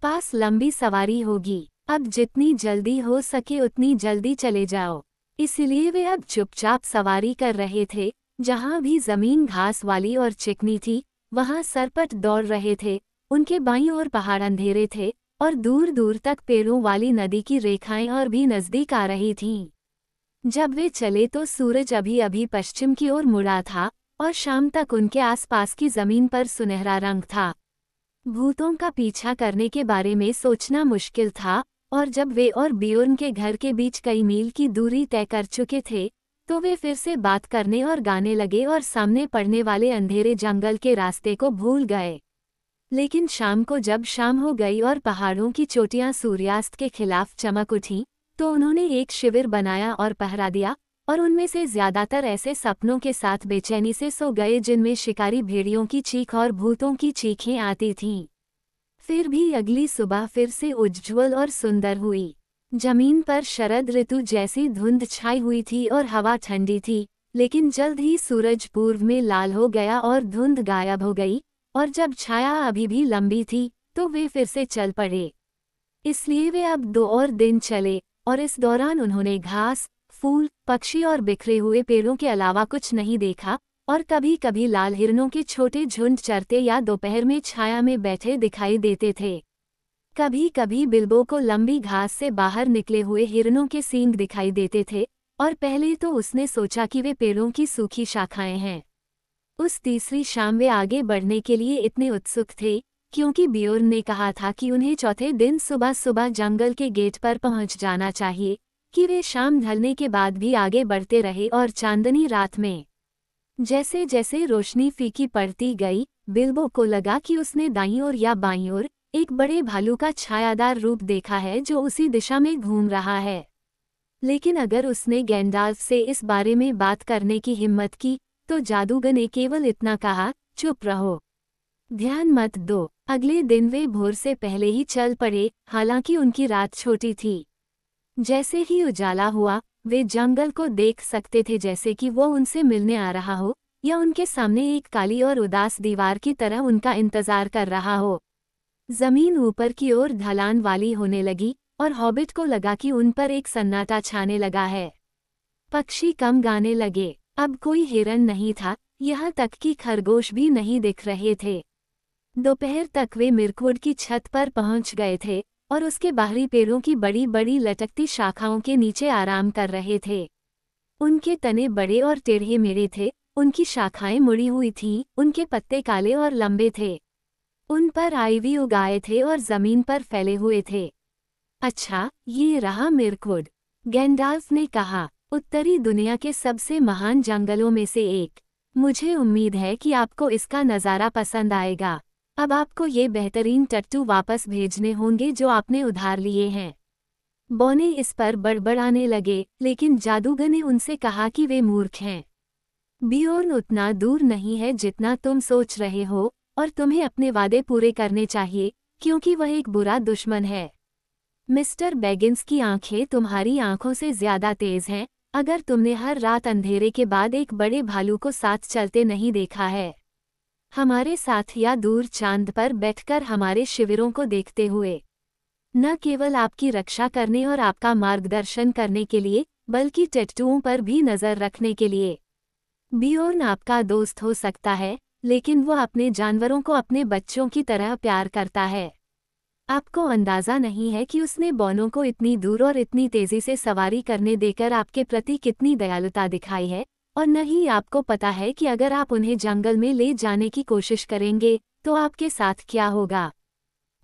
पास लंबी सवारी होगी। अब जितनी जल्दी हो सके उतनी जल्दी चले जाओ। इसलिए वे अब चुपचाप सवारी कर रहे थे, जहां भी जमीन घास वाली और चिकनी थी, वहां सरपट दौड़ रहे थे। उनके बाईं ओर पहाड़ अंधेरे थे, और दूर दूर तक पेड़ों वाली नदी की रेखाएं और भी नजदीक आ रही थीं। जब वे चले तो सूरज अभी अभी पश्चिम की ओर मुड़ा था, और शाम तक उनके आसपास की जमीन पर सुनहरा रंग था। भूतों का पीछा करने के बारे में सोचना मुश्किल था, और जब वे और बियोर्न के घर के बीच कई मील की दूरी तय कर चुके थे, तो वे फिर से बात करने और गाने लगे और सामने पड़ने वाले अंधेरे जंगल के रास्ते को भूल गए। लेकिन शाम को जब शाम हो गई और पहाड़ों की चोटियां सूर्यास्त के खिलाफ चमक उठीं, तो उन्होंने एक शिविर बनाया और पहरा दिया, और उनमें से ज्यादातर ऐसे सपनों के साथ बेचैनी से सो गए जिनमें शिकारी भेड़ियों की चीख और भूतों की चीखें आती थीं। फिर भी अगली सुबह फिर से उज्ज्वल और सुंदर हुई। जमीन पर शरद ऋतु जैसी धुंध छाई हुई थी और हवा ठंडी थी, लेकिन जल्द ही सूरज पूर्व में लाल हो गया और धुंध गायब हो गई, और जब छाया अभी भी लंबी थी तो वे फिर से चल पड़े। इसलिए वे अब 2 और दिन चले और इस दौरान उन्होंने घास, फूल, पक्षी और बिखरे हुए पेड़ों के अलावा कुछ नहीं देखा और कभी कभी लाल हिरणों के छोटे झुंड चरते या दोपहर में छाया में बैठे दिखाई देते थे। कभी कभी बिल्बो को लंबी घास से बाहर निकले हुए हिरणों के सींग दिखाई देते थे और पहले तो उसने सोचा कि वे पेड़ों की सूखी शाखाएं हैं। उस तीसरी शाम वे आगे बढ़ने के लिए इतने उत्सुक थे क्योंकि बियोर्न ने कहा था कि उन्हें चौथे दिन सुबह सुबह जंगल के गेट पर पहुंच जाना चाहिए, कि वे शाम ढलने के बाद भी आगे बढ़ते रहे और चांदनी रात में जैसे जैसे रोशनी फीकी पड़ती गई, बिल्बो को लगा कि उसने दाईं ओर या बाईं ओर एक बड़े भालू का छायादार रूप देखा है जो उसी दिशा में घूम रहा है। लेकिन अगर उसने गैंडाल्फ से इस बारे में बात करने की हिम्मत की तो जादूगर ने केवल इतना कहा, चुप रहो, ध्यान मत दो। अगले दिन वे भोर से पहले ही चल पड़े, हालांकि उनकी रात छोटी थी। जैसे ही उजाला हुआ वे जंगल को देख सकते थे जैसे कि वो उनसे मिलने आ रहा हो या उनके सामने एक काली और उदास दीवार की तरह उनका इंतजार कर रहा हो। जमीन ऊपर की ओर ढलान वाली होने लगी और हॉबिट को लगा कि उन पर एक सन्नाटा छाने लगा है। पक्षी कम गाने लगे, अब कोई हिरन नहीं था, यहाँ तक कि खरगोश भी नहीं दिख रहे थे। दोपहर तक वे मिर्कवुड की छत पर पहुंच गए थे और उसके बाहरी पेड़ों की बड़ी बड़ी लटकती शाखाओं के नीचे आराम कर रहे थे। उनके तने बड़े और टेढ़े मेढ़े थे, उनकी शाखाएं मुड़ी हुई थीं, उनके पत्ते काले और लंबे थे। उन पर आइवी उगाए थे और जमीन पर फैले हुए थे। अच्छा, ये रहा मिर्कवुड, गैंडाल्फ ने कहा, उत्तरी दुनिया के सबसे महान जंगलों में से एक। मुझे उम्मीद है कि आपको इसका नज़ारा पसंद आएगा। अब आपको ये बेहतरीन टट्टू वापस भेजने होंगे जो आपने उधार लिए हैं। बौने इस पर बड़बड़ाने लगे, लेकिन जादूगर ने उनसे कहा कि वे मूर्ख हैं। बियोर्न उतना दूर नहीं है जितना तुम सोच रहे हो और तुम्हें अपने वादे पूरे करने चाहिए क्योंकि वह एक बुरा दुश्मन है। मिस्टर बैगिंस की आंखें तुम्हारी आंखों से ज्यादा तेज हैं अगर तुमने हर रात अंधेरे के बाद एक बड़े भालू को साथ चलते नहीं देखा है, हमारे साथ या दूर चांद पर बैठकर हमारे शिविरों को देखते हुए, न केवल आपकी रक्षा करने और आपका मार्गदर्शन करने के लिए बल्कि टैटूओं पर भी नज़र रखने के लिए। बियोर्न आपका दोस्त हो सकता है लेकिन वह अपने जानवरों को अपने बच्चों की तरह प्यार करता है। आपको अंदाज़ा नहीं है कि उसने बौनों को इतनी दूर और इतनी तेज़ी से सवारी करने देकर आपके प्रति कितनी दयालुता दिखाई है, और न ही आपको पता है कि अगर आप उन्हें जंगल में ले जाने की कोशिश करेंगे तो आपके साथ क्या होगा।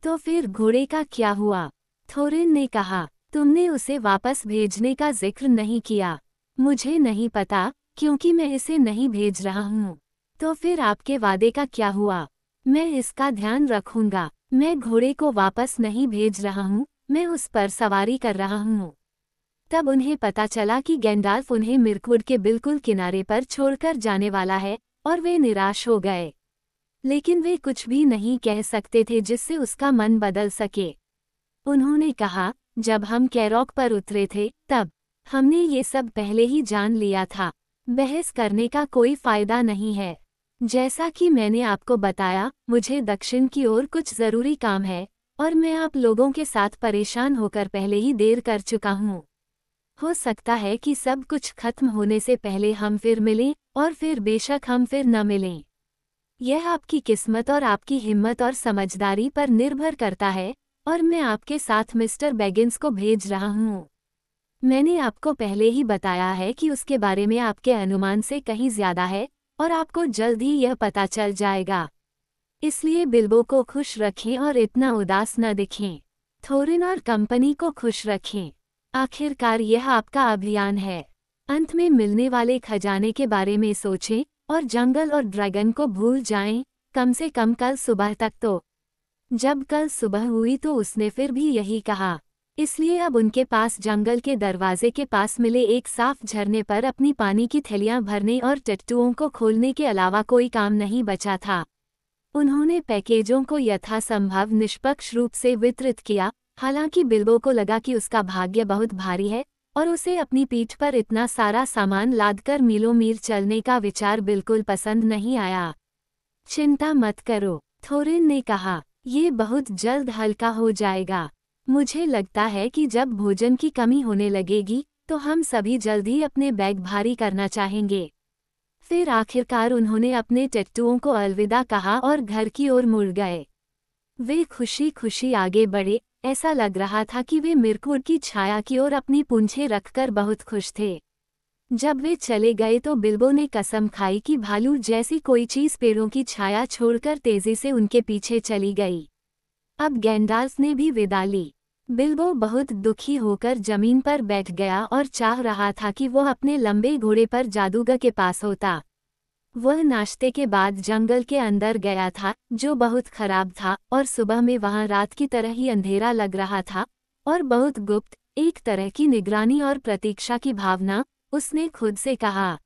तो फिर घोड़े का क्या हुआ? थोरिन ने कहा, तुमने उसे वापस भेजने का जिक्र नहीं किया। मुझे नहीं पता क्योंकि मैं इसे नहीं भेज रहा हूँ। तो फिर आपके वादे का क्या हुआ? मैं इसका ध्यान रखूंगा। मैं घोड़े को वापस नहीं भेज रहा हूँ, मैं उस पर सवारी कर रहा हूँ। तब उन्हें पता चला कि गैंडाल्फ उन्हें मिर्कवुड के बिल्कुल किनारे पर छोड़कर जाने वाला है और वे निराश हो गए। लेकिन वे कुछ भी नहीं कह सकते थे जिससे उसका मन बदल सके। उन्होंने कहा, जब हम कैरॉक पर उतरे थे तब हमने ये सब पहले ही जान लिया था। बहस करने का कोई फायदा नहीं है। जैसा कि मैंने आपको बताया, मुझे दक्षिण की ओर कुछ ज़रूरी काम है और मैं आप लोगों के साथ परेशान होकर पहले ही देर कर चुका हूँ। हो सकता है कि सब कुछ खत्म होने से पहले हम फिर मिलें और फिर बेशक हम फिर न मिलें। यह आपकी किस्मत और आपकी हिम्मत और समझदारी पर निर्भर करता है और मैं आपके साथ मिस्टर बैगिंस को भेज रहा हूँ। मैंने आपको पहले ही बताया है कि उसके बारे में आपके अनुमान से कहीं ज़्यादा है और आपको जल्द ही यह पता चल जाएगा। इसलिए बिल्बो को खुश रखें और इतना उदास न दिखें। थोरिन और कंपनी को खुश रखें। आखिरकार यह आपका अभियान है। अंत में मिलने वाले खजाने के बारे में सोचें और जंगल और ड्रैगन को भूल जाएं, कम से कम कल सुबह तक तो। जब कल सुबह हुई तो उसने फिर भी यही कहा। इसलिए अब उनके पास जंगल के दरवाजे के पास मिले एक साफ झरने पर अपनी पानी की थैलियां भरने और टट्टुओं को खोलने के अलावा कोई काम नहीं बचा था। उन्होंने पैकेजों को यथासंभव निष्पक्ष रूप से वितरित किया, हालांकि बिल्बो को लगा कि उसका भाग्य बहुत भारी है और उसे अपनी पीठ पर इतना सारा सामान लादकर मीलों मील चलने का विचार बिल्कुल पसंद नहीं आया। चिंता मत करो, थोरिन ने कहा, ये बहुत जल्द हल्का हो जाएगा। मुझे लगता है कि जब भोजन की कमी होने लगेगी तो हम सभी जल्द ही अपने बैग भारी करना चाहेंगे। फिर आखिरकार उन्होंने अपने टट्टुओं को अलविदा कहा और घर की ओर मुड़ गए। वे खुशी खुशी आगे बढ़े, ऐसा लग रहा था कि वे मिर्कुट की छाया की ओर अपनी पूंछें रखकर बहुत खुश थे। जब वे चले गए तो बिल्बो ने कसम खाई कि भालू जैसी कोई चीज पेड़ों की छाया छोड़कर तेजी से उनके पीछे चली गई। अब गैंडाल्फ ने भी विदा ली। बिल्बो बहुत दुखी होकर जमीन पर बैठ गया और चाह रहा था कि वह अपने लंबे घोड़े पर जादूगर के पास होता। वह नाश्ते के बाद जंगल के अंदर गया था, जो बहुत खराब था, और सुबह में वहां रात की तरह ही अंधेरा लग रहा था और बहुत गुप्त, एक तरह की निगरानी और प्रतीक्षा की भावना। उसने खुद से कहा,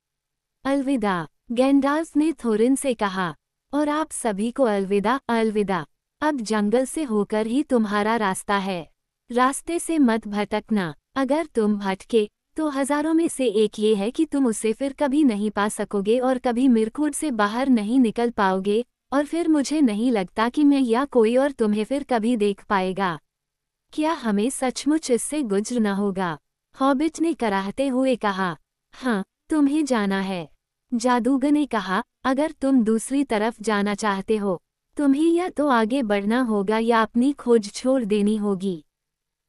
अलविदा। गैंडाल्फ ने थोरिन से कहा, और आप सभी को अलविदा, अलविदा। अब जंगल से होकर ही तुम्हारा रास्ता है। रास्ते से मत भटकना। अगर तुम भटके तो हजारों में से एक ये है कि तुम उसे फिर कभी नहीं पा सकोगे और कभी मिर्कुट से बाहर नहीं निकल पाओगे, और फिर मुझे नहीं लगता कि मैं या कोई और तुम्हें फिर कभी देख पाएगा। क्या हमें सचमुच इससे गुजरना होगा? हॉबिट ने कराहते हुए कहा। हाँ, तुम्हें जाना है। जादूगर ने कहा, अगर तुम दूसरी तरफ जाना चाहते हो, तुम्हें या तो आगे बढ़ना होगा या अपनी खोज छोड़ देनी होगी।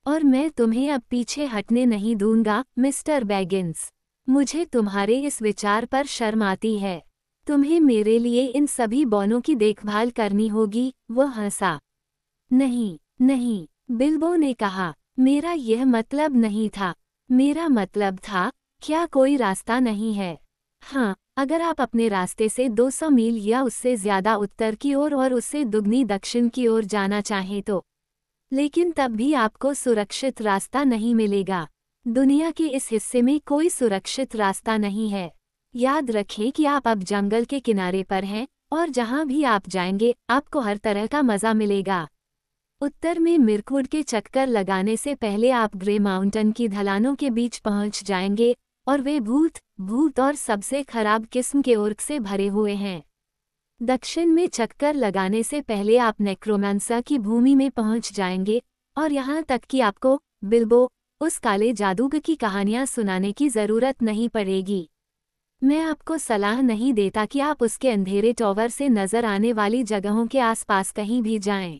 और मैं तुम्हें अब पीछे हटने नहीं दूंगा, मिस्टर बैगिंस। मुझे तुम्हारे इस विचार पर शर्म आती है। तुम्हें मेरे लिए इन सभी बौनों की देखभाल करनी होगी। वह हंसा। नहीं, नहीं, बिल्बो ने कहा, मेरा यह मतलब नहीं था। मेरा मतलब था, क्या कोई रास्ता नहीं है? हाँ, अगर आप अपने रास्ते से 200 मील या उससे ज्यादा उत्तर की ओर और उससे दुगनी दक्षिण की ओर जाना चाहें तो। लेकिन तब भी आपको सुरक्षित रास्ता नहीं मिलेगा। दुनिया के इस हिस्से में कोई सुरक्षित रास्ता नहीं है। याद रखें कि आप अब जंगल के किनारे पर हैं, और जहां भी आप जाएंगे आपको हर तरह का मजा मिलेगा। उत्तर में मिर्कुट के चक्कर लगाने से पहले आप ग्रे माउंटेन की ढलानों के बीच पहुंच जाएंगे, और वे भूत और सबसे खराब किस्म के ओर्क से भरे हुए हैं। दक्षिण में चक्कर लगाने से पहले आप नेक्रोमांसा की भूमि में पहुंच जाएंगे, और यहाँ तक कि आपको, बिल्बो, उस काले जादूगर की कहानियां सुनाने की जरूरत नहीं पड़ेगी। मैं आपको सलाह नहीं देता कि आप उसके अंधेरे टॉवर से नजर आने वाली जगहों के आसपास कहीं भी जाएं।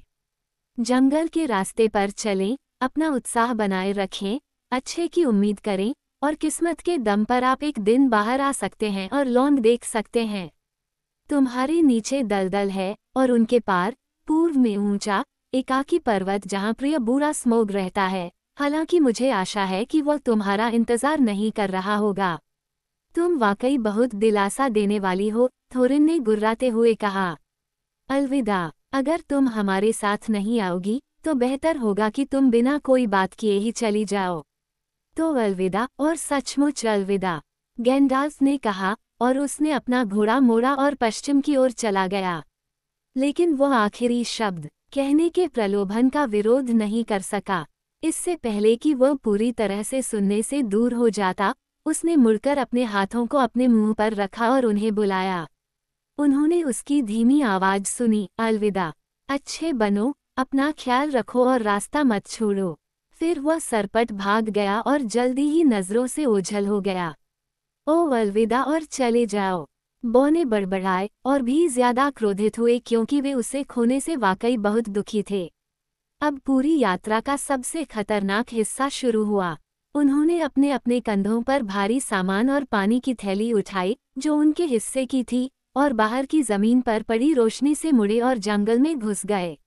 जंगल के रास्ते पर चलें, अपना उत्साह बनाए रखें, अच्छे की उम्मीद करें, और किस्मत के दम पर आप एक दिन बाहर आ सकते हैं और लौंग देख सकते हैं। तुम्हारे नीचे दलदल है, और उनके पार, पूर्व में ऊंचा, एकाकी पर्वत जहां प्रिय बूढ़ा स्मोग रहता है। हालांकि मुझे आशा है कि वह तुम्हारा इंतजार नहीं कर रहा होगा। तुम वाकई बहुत दिलासा देने वाली हो, थोरिन ने गुर्राते हुए कहा। अलविदा। अगर तुम हमारे साथ नहीं आओगी तो बेहतर होगा कि तुम बिना कोई बात किए ही चली जाओ। तो अलविदा, और सचमुच अलविदा, गैंडाल्फ ने कहा, और उसने अपना घोड़ा मोड़ा और पश्चिम की ओर चला गया। लेकिन वह आखिरी शब्द कहने के प्रलोभन का विरोध नहीं कर सका। इससे पहले कि वह पूरी तरह से सुनने से दूर हो जाता, उसने मुड़कर अपने हाथों को अपने मुंह पर रखा और उन्हें बुलाया। उन्होंने उसकी धीमी आवाज सुनी, अलविदा। अच्छे बनो, अपना ख्याल रखो और रास्ता मत छोड़ो। फिर वह सरपट भाग गया और जल्दी ही नजरों से ओझल हो गया। ओ अलविदा, और चले जाओ। बौने बड़बड़ाए और भी ज्यादा क्रोधित हुए क्योंकि वे उसे खोने से वाकई बहुत दुखी थे। अब पूरी यात्रा का सबसे खतरनाक हिस्सा शुरू हुआ। उन्होंने अपने अपने कंधों पर भारी सामान और पानी की थैली उठाई जो उनके हिस्से की थी, और बाहर की जमीन पर पड़ी रोशनी से मुड़े और जंगल में घुस गए।